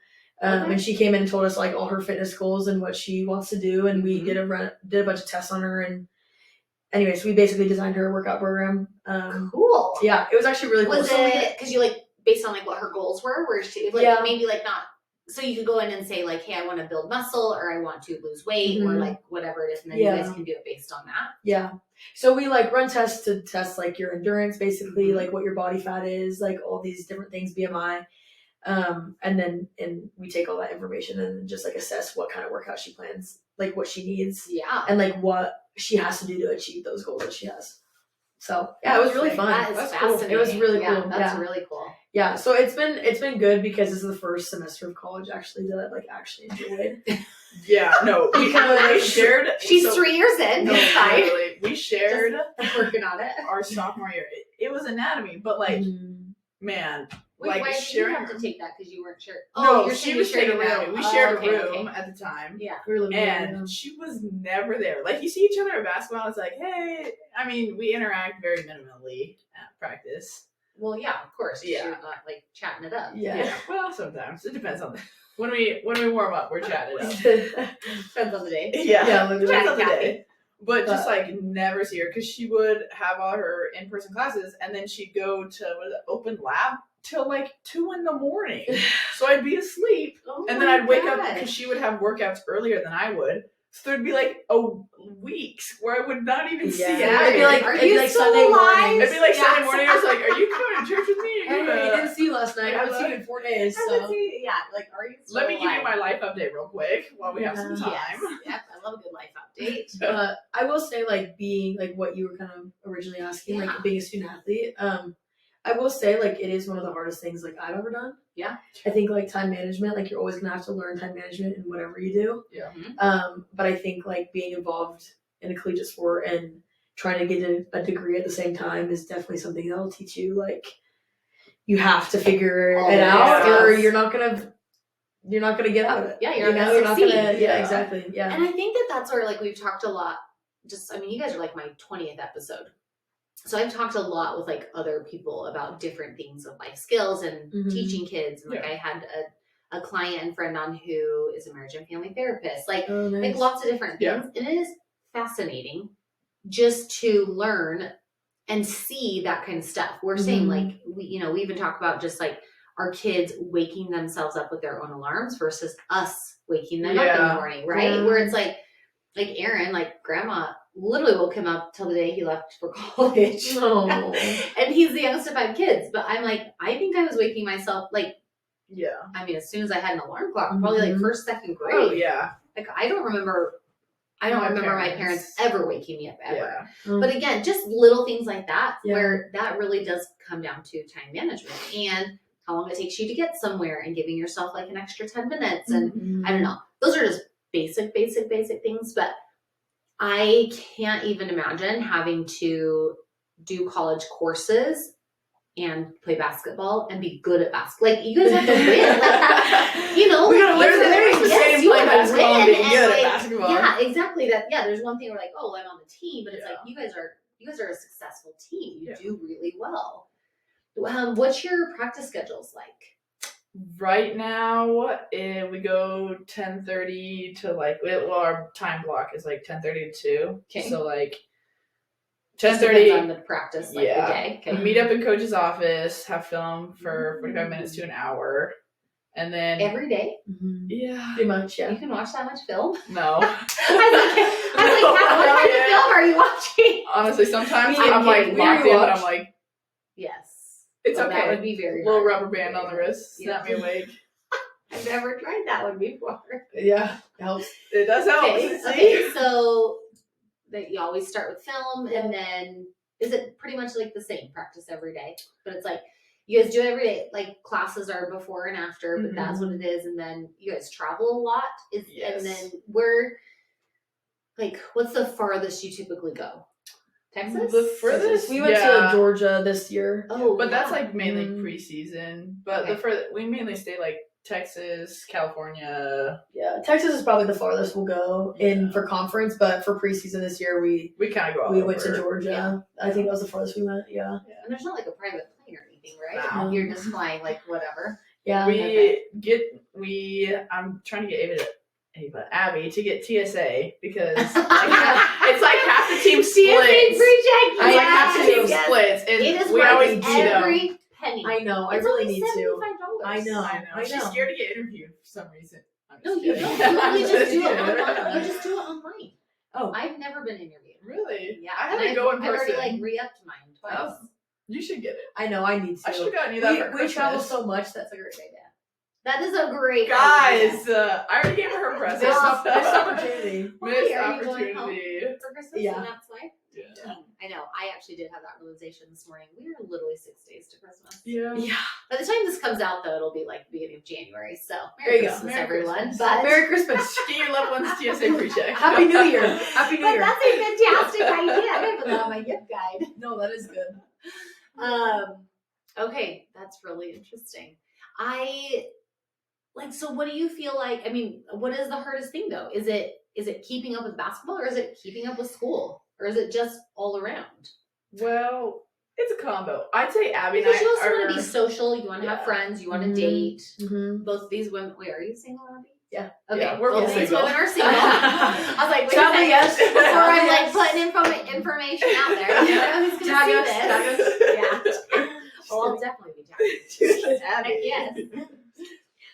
Okay. And she came in and told us like all her fitness goals and what she wants to do, and we Mhm. did a bunch of tests on her. And anyways, we basically designed her a workout program. Cool. Yeah, it was actually really cool. Was it because you like based on like what her goals were? Where she like Yeah. maybe like not. So you could go in and say like, hey, I want to build muscle or I want to lose weight or Mhm. like whatever it is, and then Yeah. you guys can do it based on that. Yeah. So we like run tests to test like your endurance, basically, Mhm. like what your body fat is, like all these different things, BMI. And we take all that information and just like assess what kind of workout she plans, like what she needs, Yeah. and like what she has to do to achieve those goals that she has. So yeah, it was really fun. That is That's cool. fascinating. It was really Yeah, cool. that's Yeah. really cool. Yeah, so it's been good because this is the first semester of college actually that I've like actually enjoyed. Yeah, no, we shared. She's so- 3 years in. No, It's fine. literally, we shared Working on it. our sophomore year. It was anatomy, but like, Mhm. man, Wait, like why did you sharing. have to take that because you weren't sure? No, you're she saying was you shared taking a room. anatomy. We Oh, shared okay, a room okay. at the time. Yeah. We were living And in she was never there. Like, you see each other at basketball, it's like, hey, I mean, we interact very minimally at practice. Well, yeah, of course. 'Cause Yeah. You're not like chatting it up. Yeah. Well, sometimes. It depends on when we warm up, we're chatting up. Depends on the day. Yeah. Yeah, literally. Depends on the Chatty day. But just like never see her because she would have all her in-person classes and then she'd go to open lab till like 2 a.m. So I'd be asleep Oh and then my I'd wake up God. because she would have workouts earlier than I would. So there'd be like weeks where I would not even see Yeah. it. It'd be like, Are it'd be you like still Sunday alive? morning. It'd be like Yes. Sunday morning. I was like, "Are you coming to church with me? Hey, I didn't see you last night. I haven't seen you in 4 days. I would So. say, yeah, like, are you still Let me give you alive? my life update real quick while we have some time." Yes. Yep, I love a good life update. I will say, like, being like what you were kind of originally asking, Yeah. like being a student athlete. I will say, like, it is one of the hardest things like I've ever done. Yeah. I think like time management, like you're always gonna have to learn time management in whatever you do. Yeah. But I think like being involved in a collegiate sport and trying to get a degree at the same time is definitely something that'll teach you like you have to figure All it the out skills. or you're not gonna get out of it. Yeah, you you're know, not you're gonna not succeed. gonna Yeah. yeah, exactly. Yeah. And I think that that's where, like, we've talked a lot. I mean, you guys are like my 20th episode. So I've talked a lot with like other people about different things of life skills and Mhm. teaching kids. And like Yeah. I had a client and friend on who is a marriage and family therapist. Like, Oh, nice. like lots of different Yeah. things. And it is fascinating just to learn and see that kind of stuff. We're saying Mhm. like we even talk about just like our kids waking themselves up with their own alarms versus us waking them up in the Yeah. morning, right? Yeah. Where it's like Aaron, like grandma literally woke him up till the day he left for college. No. And he's the youngest of 5 kids. But I'm like, I think I was waking myself like, Yeah. I mean, as soon as I had an alarm clock, probably like Mhm. first, second grade. Oh yeah. Like I don't remember my parents ever waking me up ever. Yeah. But again, just little things like that Yeah. where that really does come down to time management and how long it takes you to get somewhere and giving yourself like an extra 10 minutes. And Mhm. I don't know. Those are just basic things. But I can't even imagine having to do college courses and play basketball and be good at basketball. Like, you guys have to win. Like, you know, We gotta like, learn the yes, difference between you playing gotta basketball and win being good at like, basketball. Yeah, exactly. That. Yeah, there's one thing where like, oh, I'm on the team, but it's Yeah. like you guys are a successful team. You Yeah. do really well. What's your practice schedules like? Right now, we go 10:30 to like our time block is like 10:30 to 2. Okay. So like Just 10:30. depends on the practice, like Yeah. the day. Okay. Meet up in coach's office, have film for 45 minutes to an hour, and then Every day? Mhm. yeah, Pretty much, yeah. You can watch that much film? no. I was like, what kind of film are you watching? Honestly, sometimes Me and I'm like Kate, locked we in, but watch. I'm like, Yes. it's Well, okay. That would be very Little hard. rubber band on the wrist, Yeah. snap me awake. I've never tried that one before. Yeah, it helps. It does help. Okay, see? okay, so that you always start with film, Yeah. and then is it pretty much like the same practice every day? But it's like you guys do it every day. Like classes are before and after, but that's what it is. And then you guys travel a lot. Yes. And then where, like, what's the farthest you typically go Texas? The furthest We went to Georgia this year. Oh, but that's yeah. like mainly Mhm. preseason. But Okay. we mainly stay like Texas, California. Yeah, Texas is probably the farthest we'll go in for conference, but for preseason this year, we kind of go all went to over. Georgia. I think that was the farthest we went. Yeah. And there's not like a private plane or anything, right? No. You're just flying like whatever. Yeah. I'm trying to get Abby to get TSA because it's like half the team splits. It's Like half the team yes. splits, and It is we worth always beat them. every penny. I know. I It's really only need to. $75. I know. I know. She's scared to get interviewed for some reason. I'm No, just you kidding. don't. You just do it kidding. online. You just do it online. Oh. I've never been interviewed. Really? Yeah. I had and to go in I've person. already like re-upped mine twice. Oh. You should get it. I know. I need to. I should have gotten you that for We Christmas. travel so much. That's a great idea. That is a great Guys, idea. I already gave her presents. Missed opportunity. Why, Missed are you going home opportunity. for Christmas? Yeah. And that's why? Yeah. I know. I actually did have that realization this morning. We are literally 6 days to Christmas. Yeah. Yeah. By the time this comes out, though, it'll be like the beginning of January. So There Merry you go. Christmas, Merry everyone. Christmas. But Merry Christmas. Get your loved ones TSA pre-check. Happy New Year. Happy New but Year. that's a fantastic idea. I'm gonna put that on my gift guide. No, that is good. Okay, that's really interesting. So what do you feel like? I mean, what is the hardest thing though? Is it keeping up with basketball, or is it keeping up with school, or is it just all around? Well, it's a combo. I'd say Abby and Because I you also are. want to be social, you want to have friends, you want to Mhm. date. Mm-hmm. Both of these women. Wait, are you single, Abby? Yeah. Okay, Yeah, we're both both these single. women are single. I was like, wait Tell a me second. yes. Before I'm like Yes. putting information out there, you don't know who's gonna Tag see us, this. tag Yeah. Well, I'll definitely be tagging. Abby. Yes.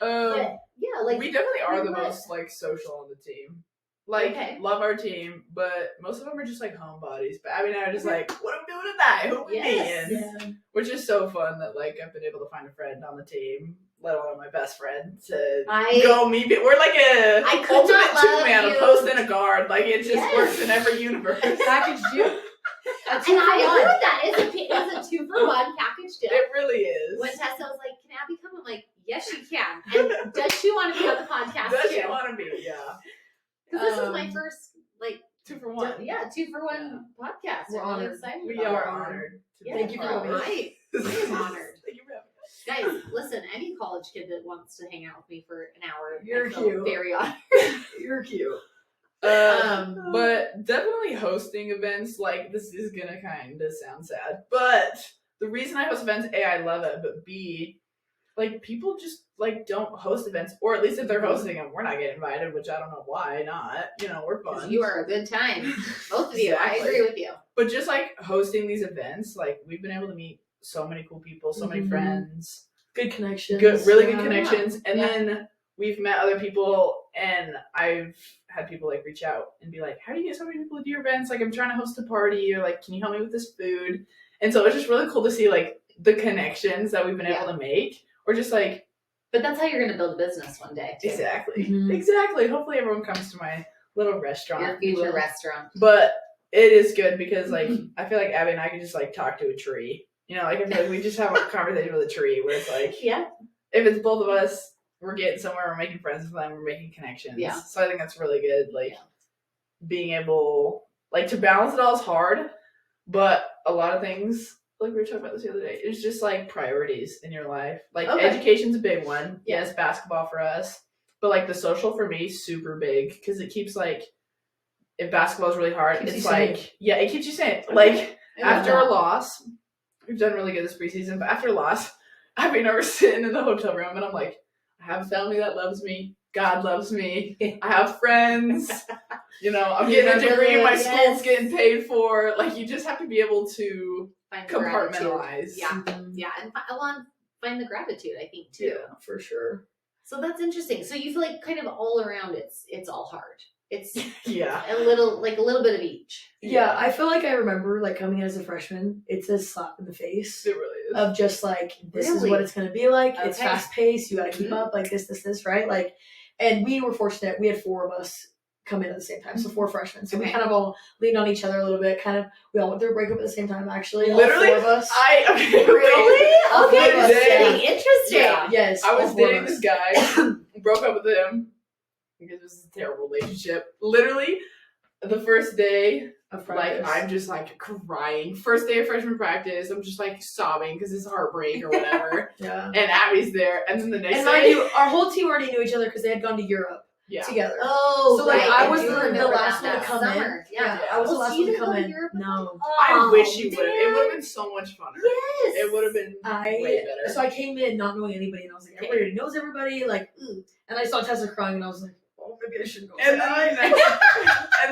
Um, But yeah, like we definitely are the what? most like social on the team. Like, Okay. love our team, but most of them are just like homebodies. But Abby and I are just like, what are we doing tonight? Who are we Yes. meeting? Yeah. Which is so fun that like I've been able to find a friend on the team, let alone my best friend, to go meet people. We're like I could ultimate not love two-man, you. a post and a guard. Like it just Yes. works in every universe. Package deal. And I agree with that. It's a 2-for-1 package deal. It really is. When Tessa was like, "Can Abby come?" I'm like, "Yes, she can." And does she want to be on the podcast Does too? she want to be? Yeah. Because this is my first, like, 2-for-1. yeah, 2-for-1 podcast. We're I'm really honored. excited. We about are it. honored. To Yeah, be Thank you for part of coming. it. Right. I'm honored. Thank you for having us. Guys, listen, any college kid that wants to hang out with me for an hour, You're I feel cute. very honored. You're cute. But definitely hosting events, like, this is gonna kind of sound sad, but the reason I host events, A, I love it, but B, like, people just, like, don't host events, or at least if they're hosting them, we're not getting invited, which I don't know why not. You know, we're fun. Because you are a good time. Both of you. I Exactly. agree with you. But just, like, hosting these events, like, we've been able to meet so many cool people, so many Mhm. friends. Good connections. Really Yeah. good connections, and Yeah. then we've met other people, and I've had people like reach out and be like, how do you get so many people to your events? Like, I'm trying to host a party, or like, can you help me with this food? And so it's just really cool to see like the connections that we've been able to make, or just like, But that's how you're going to build a business one day, too. exactly. Mhm. Hopefully everyone comes to my little restaurant. Your future Well, restaurant. but it is good because like I feel like Abby and I can just like talk to a tree. You know, like I feel like we just have a conversation with a tree where it's like, Yeah. if it's both of us, we're getting somewhere, we're making friends with them, we're making connections. Yeah. So I think that's really good. Like Yeah. being able like to balance it all is hard, but a lot of things, like we were talking about this the other day, it's just like priorities in your life. Like Okay. education's a big one. Yeah. Yes, basketball for us. But like the social for me, super big because it keeps like if basketball is really hard, Keeps it's you like sane. yeah, it keeps you sane. Like I love after that. a loss, we've done really good this preseason, but after a loss, I mean, I was sitting in the hotel room and I'm like, I have a family that loves me. God loves me. I have friends. You know, I'm getting a Remember degree. My this, school's yes. getting paid for. Like, you just have to be able to Find the gratitude. compartmentalize. Yeah. Mhm. Yeah. And find the gratitude, I think, too. Yeah. For sure. So that's interesting. So you feel like kind of all around it's all hard. It's Yeah. a little bit of each. Yeah, I feel like I remember like coming in as a freshman. It's a slap in the face It really is. of just like this is Really? what it's gonna be like. It's Okay. fast paced. You got to keep Mhm. up like this, right? Like, and we were fortunate. We had 4 of us come in at the same time, so 4 freshmen. So we Okay. kind of all leaned on each other a little bit. Kind of, we all went through a breakup at the same time. Actually, Literally, all 4 of us. Okay, Really? All Okay, four of us, interesting. yeah. Interesting. Yeah. Yes, I all was 4 of dating us. this guy, broke up with him because it was a terrible relationship. Literally, the first day of Like, practice. I'm just like crying. First day of freshman practice, I'm just like sobbing because it's heartbreak or whatever. Yeah. And Abby's there, and then the next And day, mind you, our whole team already knew each other because they had gone to Europe yeah, together. Oh, So, like, right. I was do the remember last one to that come summer. in. Yeah. I was the Oh, last so you one to didn't come go to in. Europe with No. them? I Oh, wish you would. It man. would have been so much funner. Yes. It would have been way better. So I came in not knowing anybody, and I was like, everybody already knows everybody. Like, and I saw Tessa crying, and I was like, oh, maybe I shouldn't go. And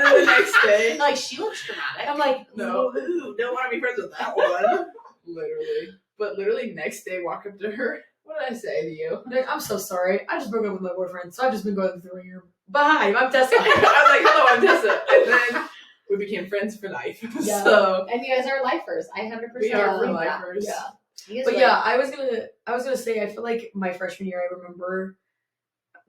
then the next day, Like, she looks dramatic. I'm like, no, ooh, don't want to be friends with that one. Literally next day, walk up to her. What did I say to you? like, I'm so sorry. I just broke up with my boyfriend, so I've just been going through your. But hi, I'm Tessa. I was like, hello, I'm Tessa. And then we became friends for life. Yeah. So And you guys are lifers. I 100% we are for believe that. lifers. Yeah. You guys But are yeah, I was gonna say, I feel like my freshman year, I remember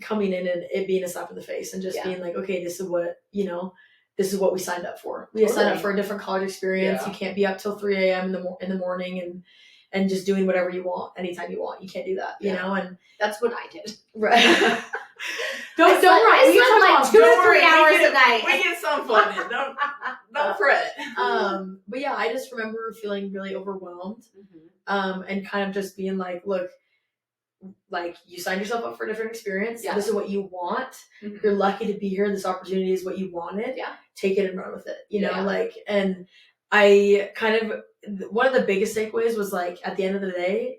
coming in and it being a slap in the face and just Yeah. being like, okay, this is what we signed up for. We signed up Totally. for a different college experience. Yeah. You can't be up till 3 a.m. in the morning and just doing whatever you want anytime you want. You can't do that, you know. And That's what I did. right. I don't slept worry. We like talk 2 about- to 3 hours a night. We get some fun in. Don't fret. But yeah, I just remember feeling really overwhelmed. And kind of just being like, look, like, you signed yourself up for a different experience. Yeah. This is what you want. Mhm. You're lucky to be here. This opportunity is what you wanted. Yeah. Take it and run with it. You know, Yeah. like, and I kind of, one of the biggest takeaways was like, at the end of the day,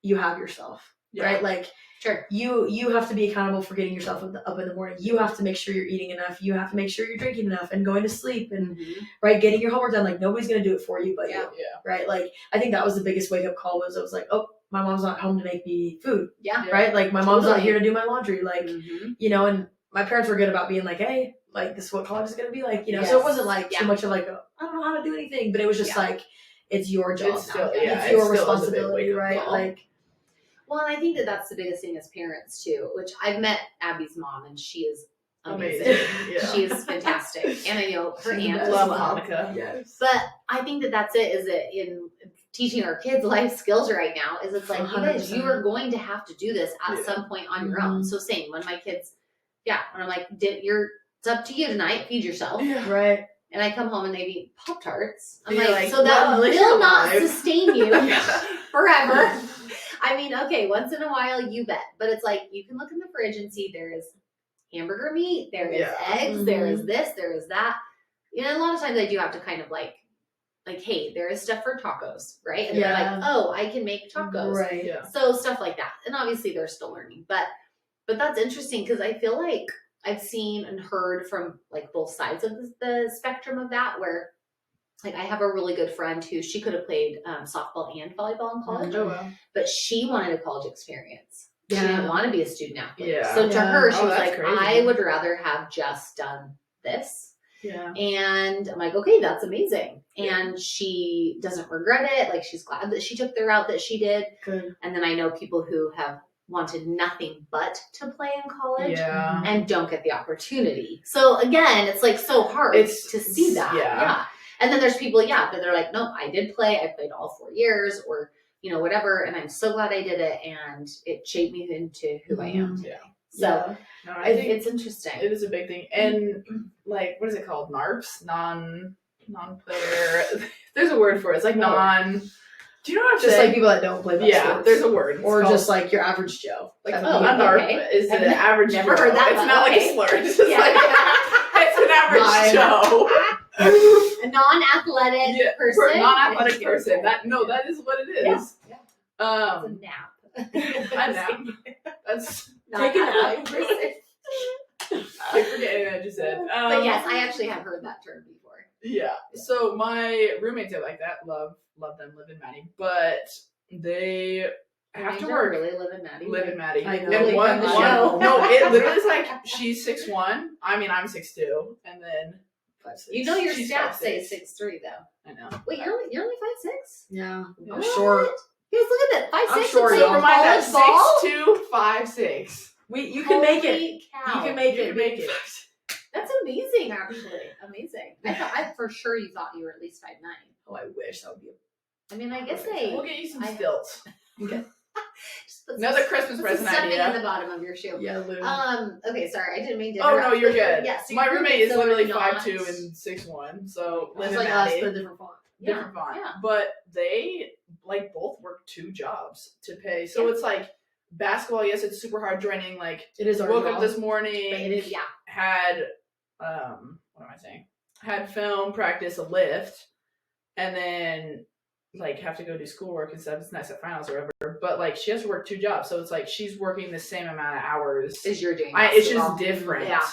you have yourself, Yeah. right? Like, Sure. you have to be accountable for getting yourself up in the morning. You have to make sure you're eating enough. You have to make sure you're drinking enough and going to sleep and right, getting your homework done. Like, nobody's gonna do it for you but Yeah. you, right? Like, I think that was the biggest wake up call. Was I was like, oh, my mom's not home to make me food, Yeah. right? Like, my mom's not Totally. here to do my laundry, like, Mhm. you know. And my parents were good about being like, hey, like, this is what college is gonna be like, you know. So Yes. it wasn't like Yeah. too much of like, I don't know how to do anything, but it was just Yeah. like, it's your job It's now. still- yeah, it's it your still is a big responsibility, wake-up right? call. Like, Well, and I think that that's the biggest thing as parents too, which I've met Abby's mom and she is amazing. Yeah. She is fantastic. And I know her She's the aunt best. as Love well. Monica. yes. But I think that that's it, is it in teaching our kids life skills right now, is it's like, you guys, 100%. you are going to have to do this at Yeah. some point on your own. Mhm. So same, when my kids, when I'm like, it's up to you tonight, feed yourself. Yeah. Right. And I come home and they eat Pop-Tarts. I'm You're like, like, so that well, at least you're will not alive. sustain you Yeah. forever. I mean, okay, once in a while, you bet. But it's like, you can look in the fridge and see there is hamburger meat, there is Yeah. eggs, there is Mhm. this, there is that. You know, a lot of times I do have to kind of like, hey, there is stuff for tacos, right? And they're Yeah. like, oh, I can make tacos. Right. Yeah. So stuff like that. And obviously they're still learning. But that's interesting because I feel like I've seen and heard from like both sides of the spectrum of that, where like I have a really good friend who she could have played softball and volleyball in college, Oh, wow. but she wanted a college experience. She Yeah. didn't want to be a student athlete. Yeah. So to Yeah. her, she Oh, was that's like, crazy. I would rather have just done this. Yeah. And I'm like, okay, that's amazing. Yeah. And she doesn't regret it. Like, she's glad that she took the route that she did. Good. And then I know people who have wanted nothing but to play in college Yeah. and don't get the opportunity. So again, it's like so hard It's- to see that. yeah. And then there's people, that they're like, nope, I did play. I played all 4 years or, whatever. And I'm so glad I did it. And it shaped me into who I am Mhm. today. So Yeah. No, I think it's interesting. it is a big thing. And like, what is it called? NARPs? Non-player. There's a word for it. It's like non. Do you know what I'm Just saying? like people that don't play that Yeah, sports. there's a word. It's Or called- just like your average Joe. like That's a what you- NARP okay. is I've an average never Joe. heard that It's one. not like Okay. a slur. It's just Yeah. like it's an average Bye. Joe. A non-athletic Yeah, person. non-athletic person. That is what it is. Yeah. It's a Um, nap. a nap. That's Take a nap. Non-athletic person. I forget anything I just said. But yes, I actually have heard that term before. Yeah. So my roommates are like that. Love them, live in Maddie, but they have to Angel work. really live in Maddie. Live in Maddie. I know. And Really one, from the one- show. no, it literally is like she's 6'1". I mean, I'm 6'2", and then 5'6". You know your She's stats say 5'6". 6'3" though. I know. Wait, you're only 5'6"? Yeah. Yeah. I'm short. Guys, look at that. 5'6" I'm short, and y'all. playing Never mind that. college ball? 6'2", 5'6". You can make it. Holy cow. You can make You it. can make it. That's amazing, actually. Amazing. I for sure you thought you were at least 5'9". Oh, I wish that would be. I mean, I guess We'll get you some I- stilts. just Put Another Christmas some present stuffing in the idea. bottom of your shoe. Yeah, literally. Okay, sorry, I didn't mean to Oh interrupt. no, you're But good. Yeah, so My your roommate is so literally not- 5'2" and 6'1", so live It's in like us, Maddie. but a different font. Different font. Yeah. But they like both work 2 jobs to pay. So Yeah. it's like basketball, yes, it's super hard training. Like It is our woke job. up this But morning, it is, yeah. had what am I saying? Had film, practice, a lift, and then like have to go do schoolwork and stuff. It's nice at finals or whatever. But like she has to work 2 jobs, so it's like she's working the same amount of hours. As you're doing. It's just basketball. different. Yeah.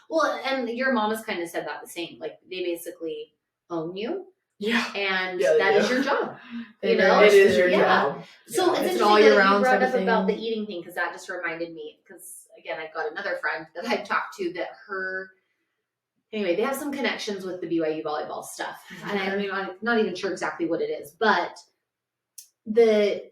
Well, and your mom has kind of said that the same. Like they basically own you, Yeah. and Yeah, they that is do. your job. They You very know? much It is do, your Yeah. job. So Yeah. it's an interesting all year that round you brought type up of about the thing. eating thing because that just reminded me. Because again, I've got another friend that I've talked to that anyway, they have some connections with the BYU volleyball stuff, and I'm not even sure exactly what it is, but the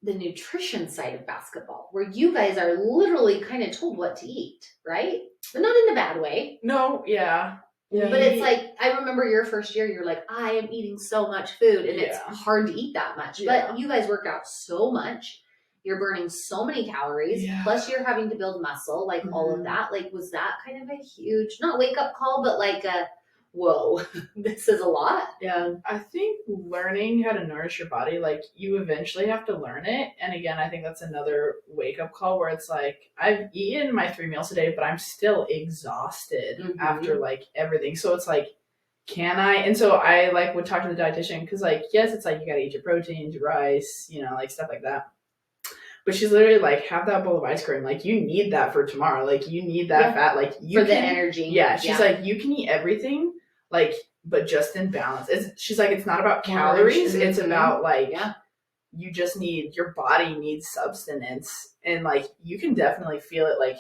nutrition side of basketball, where you guys are literally kind of told what to eat, right? But not in a bad way. No, yeah. Yeah. But it's like, I remember your first year, you're like, I am eating so much food, and it's Yeah. hard to eat that much. Yeah. But you guys work out so much. You're burning so many calories, Yeah. plus you're having to build muscle, like all of Mhm. that. Like, was that kind of a huge, not wake up call, but like a, whoa, this is a lot? Yeah. I think learning how to nourish your body, like you eventually have to learn it. And again, I think that's another wake up call where it's like, I've eaten my 3 meals a day, but I'm still exhausted Mhm. after like everything. So it's like, can I? And so I like would talk to the dietitian because like, yes, it's like you got to eat your proteins, your rice, like stuff like that. But she's literally like, have that bowl of ice cream. Like you need that for tomorrow. Like you need that fat. Like you For the can- energy. Yeah. She's like, you can eat everything. Like, but just in balance. She's like, it's not about calories. It's Mhm. about like, Yeah. you just your body needs substance. And like, you can definitely feel it. Like,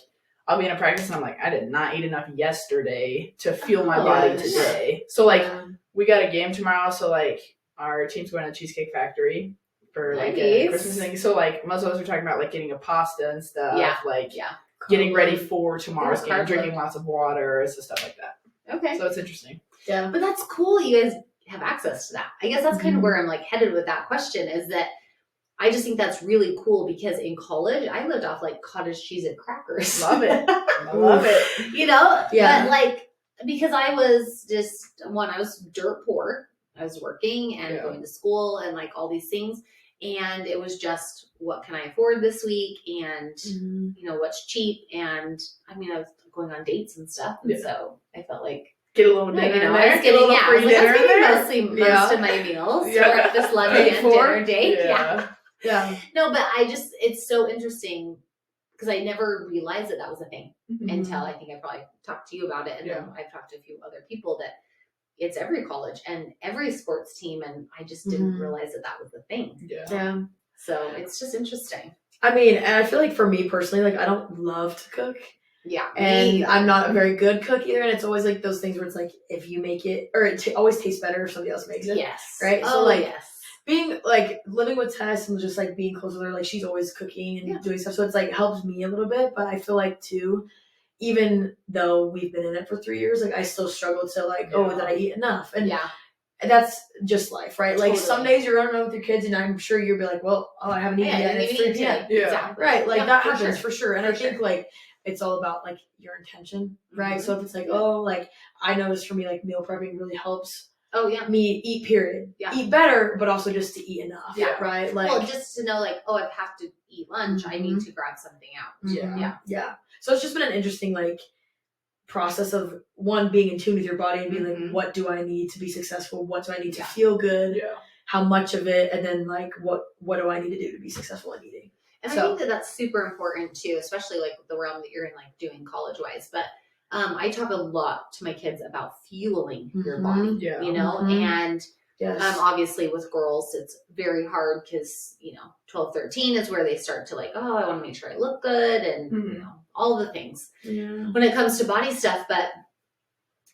I'll be in a practice and I'm like, I did not eat enough yesterday to fuel my body Yes. today. So like, Yeah. we got a game tomorrow. So like, our team's going to the Cheesecake Factory for like a Nice. Christmas thing. So like, most of us are talking about like getting a pasta and stuff. Yeah. Like, Yeah. getting ready for tomorrow's Yeah, game, carb drinking load. lots of water, so stuff like that. Okay. So it's interesting. Yeah. But that's cool. You guys have access to that. I guess that's kind of Mhm. where I'm like headed with that question is that I just think that's really cool because in college I lived off like cottage cheese and crackers. Love it. I love it. Yeah. But like, because I was I was dirt poor. I was working and Yeah. going to school and like all these things. And it was just, what can I afford this week? And, Mhm. what's cheap? And I mean, I was going on dates and stuff. And Yeah. so I felt like, Get a little dinner in I there. was Get a little I free was like, dinner I was in getting there. most Yeah. of my meals Yeah. breakfast, lunch, Paid and for. dinner date. Yeah. Yeah. No, but it's so interesting because I never realized that was a thing until I think I probably talked to you about it. And then I've talked to a few other people that it's every college and every sports team. And I just didn't Mhm. realize that was a thing. Yeah. Yeah. So it's just interesting. I mean, and I feel like for me personally, like I don't love to cook. Yeah. And me I'm not a very good cook either. And it's always like those things where it's like, if you make it, or it always tastes better if somebody else makes it. Yes. Right? Oh, So, like, yes. Being like living with Tess and just like being close with her, like she's always cooking and Yeah. doing stuff. So it's like helps me a little bit. But I feel like too, even though we've been in it for 3 years, like I still struggle to like, oh, Yeah. did I eat enough? And Yeah. that's just life, right? Like some Totally. days you're running around with your kids and I'm sure you'll be like, well, oh, I haven't eaten Yeah, yet. And you it's didn't 3 eat p.m. today. Yeah. Exactly. Right, like Yeah, that for happens sure. for sure. And For I think sure. like it's all about like your intention, right? Mhm. So if it's like, Yeah. oh, like I noticed for me, like meal prepping really helps Oh, yeah. me eat, period. Yeah. Eat better, but also just to eat enough. Yeah. Right? Like, Well, just to know, like, oh, I have to eat lunch. I need to grab something out. Yeah. Yeah. Yeah. So it's just been an interesting like process of one being in tune with your body and being Mhm. like, what do I need to be successful? What do I need to Yeah. feel good? Yeah. How much of it? And then like, what do I need to do to be successful in eating? And I So- think that that's super important too, especially like the realm that you're in, like doing college wise. But I talk a lot to my kids about fueling your Mhm. body, Yeah. Mhm. and Yes. obviously with girls, it's very hard because, 12, 13 is where they start to like, oh, I want to make sure I look good and, Mhm. all the things Yeah. when it comes to body stuff. But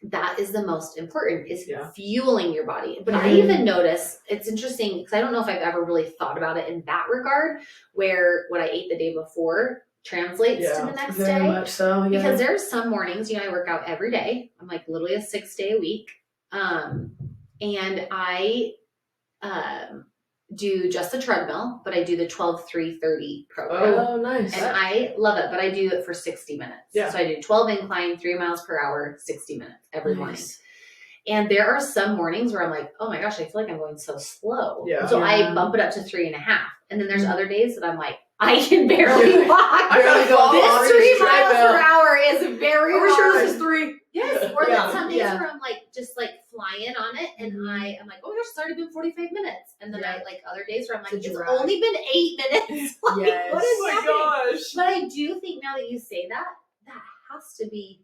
that is the most important is Yeah. fueling your body. But I Mhm. even notice it's interesting because I don't know if I've ever really thought about it in that regard, where what I ate the day before translates to Yeah, the next Very day. much so. Yeah. Because there's some mornings, I work out every day. I'm like literally a 6-day a week. And I do just the treadmill, but I do the 12-3-30 program. Oh, nice. And I love it, but I do it for 60 minutes. Yeah. So I do 12 incline, 3 miles per hour, 60 minutes every morning. Nice. And there are some mornings where I'm like, oh my gosh, I feel like I'm going so slow. Yeah. So I bump it up to 3.5. And then there's other days that I'm like, I can barely walk. I gotta fall on This 3 this miles treadmill. per hour is very Are we hard. sure this is 3? Yes, or Yeah, then some days yeah. where I'm like just like flying on it, and I'm like, oh my gosh, it's already been 45 minutes, and then I like other days where I'm like, It's a it's drag. only been 8 minutes. Like, Yes. what is Oh my happening? gosh. But I do think now that you say that, that has to be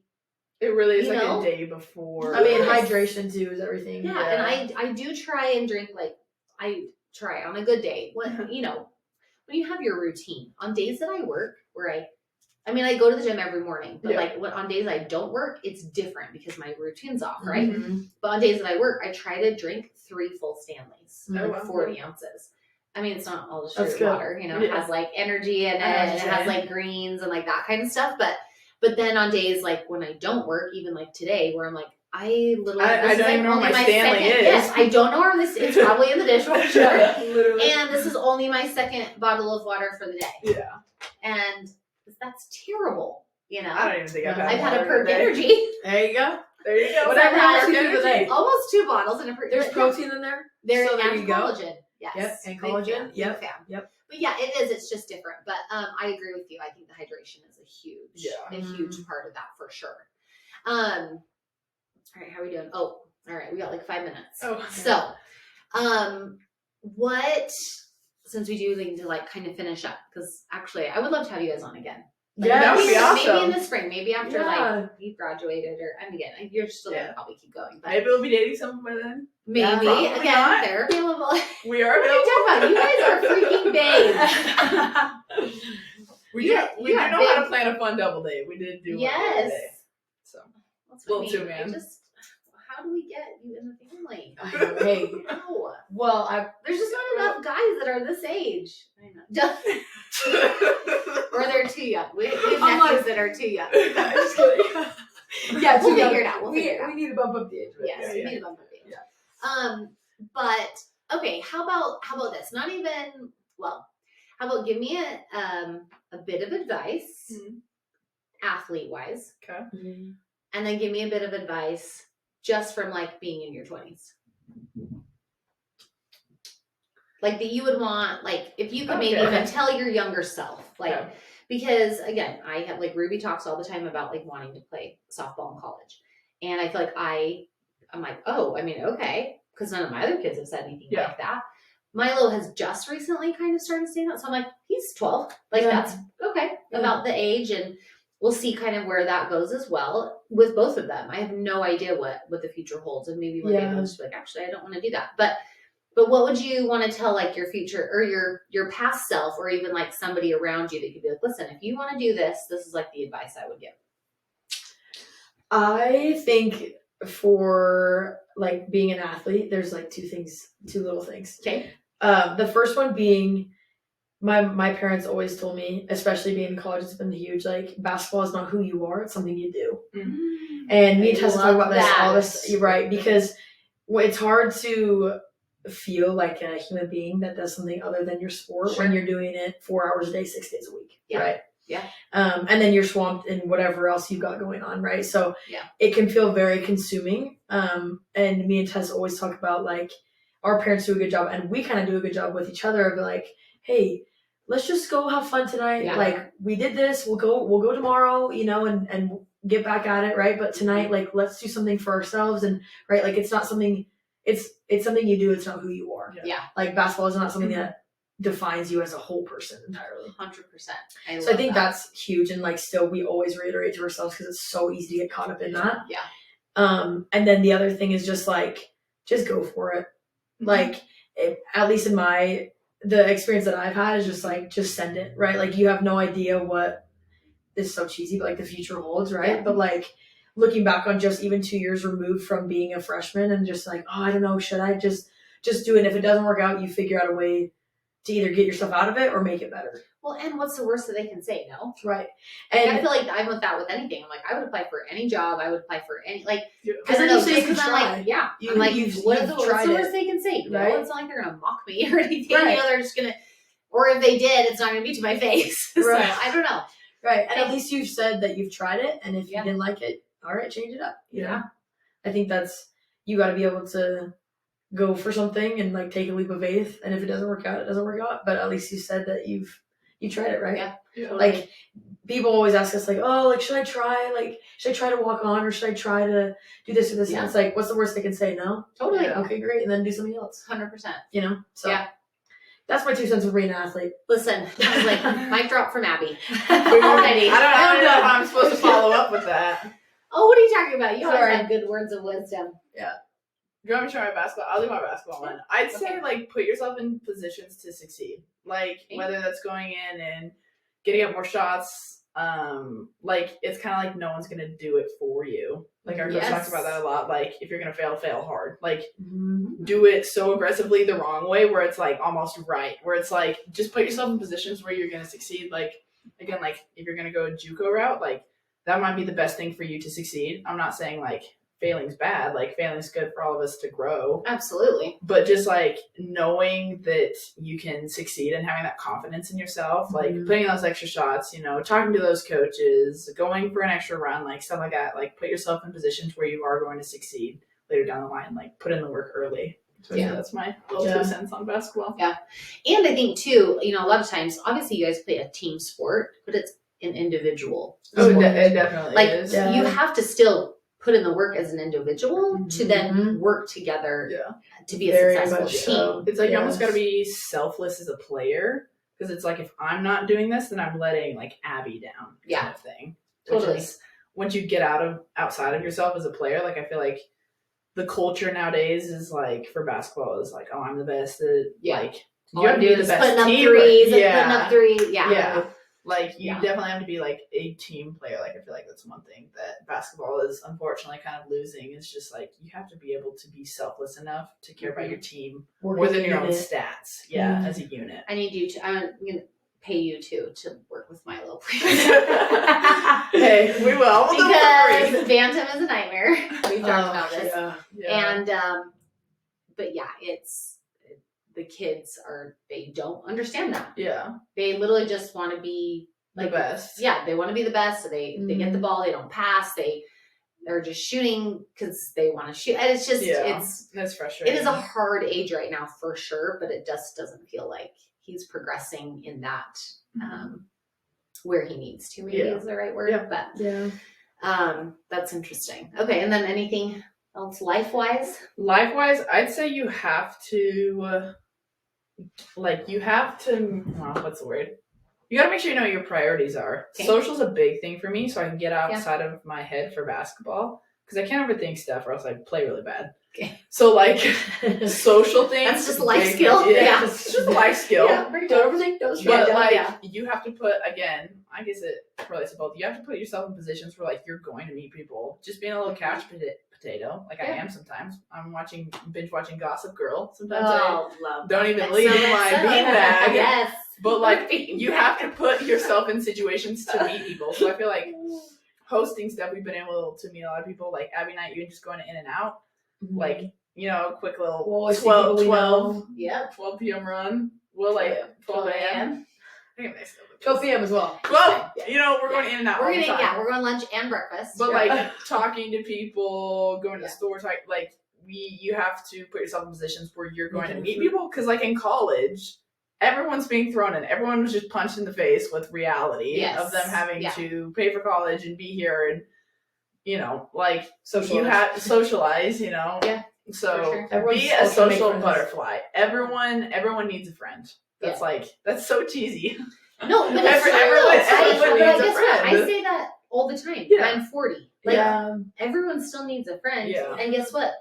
It really is You like know? a day before. I mean, Yes. hydration too is everything. yeah. And I do try and drink like I try on a good day. When you know when you have your routine on days that I work where I mean, I go to the gym every morning, but Yeah. like on days I don't work, it's different because my routine's off, right? Mhm. But on days that I work, I try to drink 3 full Stanleys, Oh, like wow. 40 ounces. I mean, it's not all just That's fruit good. water, you know, it Yeah. has like energy in it, I know what and you're it has saying. like greens and like that kind of stuff. But then on days like when I don't work, even like today, where I'm like, I literally, I this is don't like even know where only my Stanley second, is. Yes, I don't know where this is. It's probably in the dishwasher. Literally. And this is only my second bottle of water for the day. Yeah. And that's terrible. You know, I don't even think I've had I've had a water perk today. energy. There you go. There you go. Whatever I've helps had you through the day. almost 2 bottles and a perk. There's but protein in there. There, so there and you go. collagen. Yes. Yep, and Big collagen. fan, big Yep, fan. yep. But yeah, it is. It's just different. But I agree with you. I think the hydration is a huge part of that for sure. All right, how are we doing? Oh, all right, we got like 5 minutes. Oh. So, what? Since we do need to like kind of finish up, because actually, I would love to have you guys on again. Like, That would be maybe, awesome. maybe in the spring, maybe after Yeah. like you graduated, or I mean, again, you're still Yeah. gonna probably keep going, but Maybe we'll be dating someone by then. maybe probably again not. they're available. We are What are you talking about? You guys are freaking babes. We You do, got- we you do got know how big- to plan a fun double date. We did do one the other Yes. day. So That's Little what I too, mean. man. I just, how do we get you in the family? I know, hey. No. Well, There's just not enough guys that are this age. I know. Or they're too young. We have I'm nephews like- that are too young. Just kidding. Yeah, We'll too young. figure it out. We'll figure it out. We need to bump up the age. Right? Yes, Yeah, we need to bump up the age. Yeah. But okay, how about this? Not even well. How about give me a bit of advice, Mhm. athlete wise, Okay. and then give me a bit of advice just from like being in your 20s. Like that you would want, like if you could maybe Okay. even tell your younger self, like Okay. because again, I have like Ruby talks all the time about like wanting to play softball in college, and I feel like I'm like, oh, I mean, okay, because none of my other kids have said anything Yeah. like that. Milo has just recently kind of started saying that, so I'm like, he's 12, like Yeah. that's okay Yeah. about the age, and we'll see kind of where that goes as well with both of them. I have no idea what the future holds, and maybe one day Yeah. they'll just be like, actually, I don't want to do that, but what would you want to tell like your future or your past self, or even like somebody around you that could be like, listen, if you want to do this, this is like the advice I would give. I think for like being an athlete, there's like two little things. Okay. The first one being my parents always told me, especially being in college, it's been huge. Like basketball is not who you are; it's something you do. And me and I Tessa talk love about this all this, that. you're right? Because it's hard to feel like a human being that does something other than your sport Sure. when you're doing it 4 hours a day, 6 days a week, Yeah. right? Yeah. And then you're swamped in whatever else you've got going on, right? So Yeah. it can feel very consuming. And me and Tess always talk about like our parents do a good job, and we kind of do a good job with each other of like, hey, let's just go have fun tonight. Yeah. Like we did this, we'll go tomorrow, you know, and get back at it, right? But tonight, like let's do something for ourselves, and right, like it's not something. It's something you do. It's not who you are. Yeah. Like basketball is not something that defines you as a whole person entirely. 100%. So I think that's huge, and like still we always reiterate to ourselves because it's so easy to get caught up in that. Yeah. And then the other thing is just like just go for it. Like at least in the experience that I've had is just like just send it, right? Like you have no idea what this is so cheesy, but like the future holds, right? Yeah. But like looking back on just even 2 years removed from being a freshman and just like, oh, I don't know, should I just do it? And if it doesn't work out, you figure out a way to either get yourself out of it or make it better. Well, and what's the worst that they can say? No. Right. And I And feel like I'm with that with anything. I'm like, I would apply for any job. I would apply for any, like, because then you say you I'm try. like, yeah. You- I'm like, you've what's tried the it. worst they can say? No, Right. it's not like they're going to mock me or anything. Right. You know, they're just going to, or if they did, it's not going to be to my face. Right. So I don't know. Right. And at least you've said that you've tried it. And if Yeah. you didn't like it, all right, change it up. You know? Yeah. I think you got to be able to go for something and like take a leap of faith. And if it doesn't work out, it doesn't work out. But at least you said that you tried it, right? Yeah. Like people always ask us like, oh, like, should I try to walk on or should I try to do this or this? Yeah. And it's like, what's the worst they can say? No. Totally. Yeah. Okay, great. And then do something else, 100%. you know? So Yeah. that's my 2 cents of being an athlete. Listen, I was like, mic drop from Abby. I Already. don't know if I'm supposed to follow up with that. Oh, what are you talking about? You always Sorry. have good words of wisdom. Do you want me to try my basketball? I'll do my basketball one. I'd say Okay. like put yourself in positions to succeed. Like Okay. whether that's going in and getting up more shots. Like it's kind of like no one's gonna do it for you. Like our coach Yes. talks about that a lot. Like if you're gonna fail hard. Like Mm-hmm. do it so aggressively the wrong way where it's like almost right. Where it's like just put yourself in positions where you're gonna succeed. Like again, like if you're gonna go a JUCO route, like that might be the best thing for you to succeed. I'm not saying like failing's bad. Like failing's good for all of us to grow. Absolutely. But just like knowing that you can succeed and having that confidence in yourself, like Mhm. putting those extra shots, you know, talking to those coaches, going for an extra run, like stuff like that. Like put yourself in positions where you are going to succeed later down the line. Like put in the work early. So Yeah. that's my little Yeah. 2 cents on basketball. And I think too, you know, a lot of times, obviously you guys play a team sport, but it's an individual Oh, sport. it definitely Like is. Yeah. you have to still put in the work as an individual to then Mhm. work together Yeah. to be a Very successful much team. so. It's like you Yes. almost got to be selfless as a player because it's like if I'm not doing this, then I'm letting like Abby down, Yeah. kind of thing. Totally. Which is once you get outside of yourself as a player, like I feel like the culture nowadays is like for basketball is like, oh, I'm the best. Yeah. Like All you have I'm to be doing the is best putting up team, threes but- and putting up threes. Yeah. Yeah. Like you Yeah. definitely have to be like a team player. Like I feel like that's one thing that basketball is unfortunately kind of losing. Is just like you have to be able to be selfless enough to care about your team more than your own stats. Yeah, Mhm. as a unit. I need you to, I'm going to pay you to work with Milo, please. Hey, we will. We'll do it for Because free. Bantam is a nightmare. We've talked about this. Yeah. Yeah. And, but yeah, the kids they don't understand that. Yeah, They literally just want to be the best. Yeah, they want to be the best. So they get the ball, they don't pass. They're just shooting because they want to shoot. And it's just, Yeah. That's it frustrating. is a hard age right now for sure, but it just doesn't feel like he's progressing in that, where he needs to, maybe Yeah. is the right word. Yeah. But, Yeah. that's interesting. Okay. And then anything else life-wise? Life-wise, I'd say you have to, what's the word? You got to make sure you know what your priorities are. Okay. Social's a big thing for me, so I can get outside of my head for basketball because I can't overthink stuff, or else I play really bad. Okay. So like social things. That's just a life big- skill. Yeah, Yeah. it's just a life skill. Yeah, pretty much. Don't overthink, don't But stress. like yeah. you have to put again, I guess it relates to both. You have to put yourself in positions where like you're going to meet people. Just being a little couch potato, like I Yeah. am sometimes. I'm binge watching Gossip Girl. Sometimes Oh, love don't that. even That's leave so my much fun. beanbag. Yes. But like you have to put yourself in situations to meet people. So I feel like hosting stuff, we've been able to meet a lot of people. Like Abby and I, even just going in and out, like you know, quick little We'll always see 12, people we 12, know. Yep. 12 p.m. run. We'll like 12 a.m. I think I'm nice. 12 p.m. as well. Well, you know, we're going in and out all We're the gonna time. we're going lunch and breakfast. But Yeah. like talking to people, going to the Yeah. store, like you have to put yourself in positions where you're going to Mhm. meet people. Because like in college, everyone's being thrown in. Everyone was just punched in the face with reality Yes. of them having Yeah. to pay for college and be here, and you know, like Socialize. you have to socialize. You know, Yeah, So for sure. Everyone's be a also make social friends. butterfly. Everyone needs a friend. That's that's so cheesy. No, but it's Everyone but needs a guess what? friend. I say that all the time. Yeah. I'm 40. Like Yeah. everyone still needs a friend. Yeah. And guess what?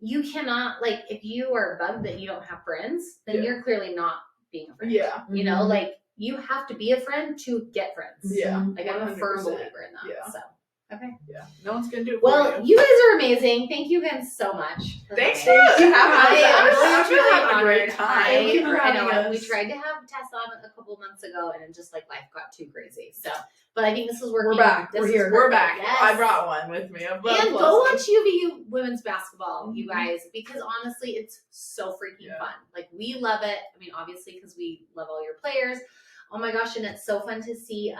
You cannot like if you are bummed that you don't have friends, then Yeah. you're clearly not being a friend. Yeah. You know, Mhm. like you have to be a friend to get friends. Yeah. Like I'm a firm 100%. believer in that. Yeah. So Okay. Yeah, no one's gonna do it. Well, for you guys are amazing. Thank you again so much. for Thanks coming. for having us. I really, having a honored. great time. Thank you for I know having we us. tried to have Tess on a couple months ago, and it just like life got too crazy. So, but I think this is working. We're back. This We're is here. We're working. back. Yes. I brought one with me. And go watch UVU women's basketball, you guys, because honestly, it's so freaking fun. Like, we love it. I mean, obviously, because we love all your players. Oh my gosh, and it's so fun to see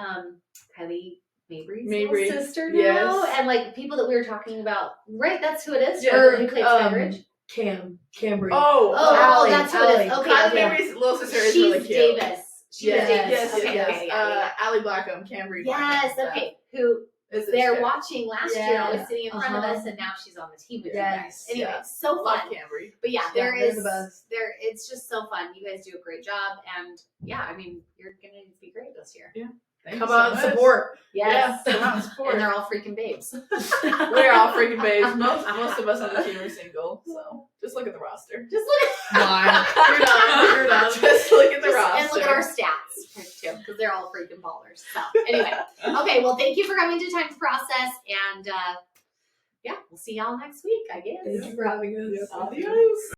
Kylie Mabry's little sister now, yes. and like people that we were talking about. Right, that's who it is. Yeah, Or who played Skybridge. Cambry. Oh, That's who it is. Okay, Kylie okay. Mabry's little sister is She's really cute. Davis. She's Yes, Davis. yes, Okay, yes. okay, yeah. Allie Blackham, Cambry. Yes, Blackham, okay. Who is this they're chick. watching last year, always sitting in front of Uh-huh. us, and now she's on the team with Yes, you guys. Anyway, yeah. so Love fun. Cambry. But yeah, they're the best. it's just so fun. You guys do a great job, and yeah, I mean, you're gonna be great this year. Yeah. Thank Come you so out and much. support. Yes. Yeah, come out and support. And they're all freaking babes. We're all freaking babes. Most of us on the team are single, so just look at the roster. Just look Why? You're done. You're done. Just look at the roster. and look at our stats too, because they're all freaking ballers. So anyway, okay. Well, thank you for coming to Time to Process, and yeah, we'll see y'all next week, I guess. Thank you for having us. Adios.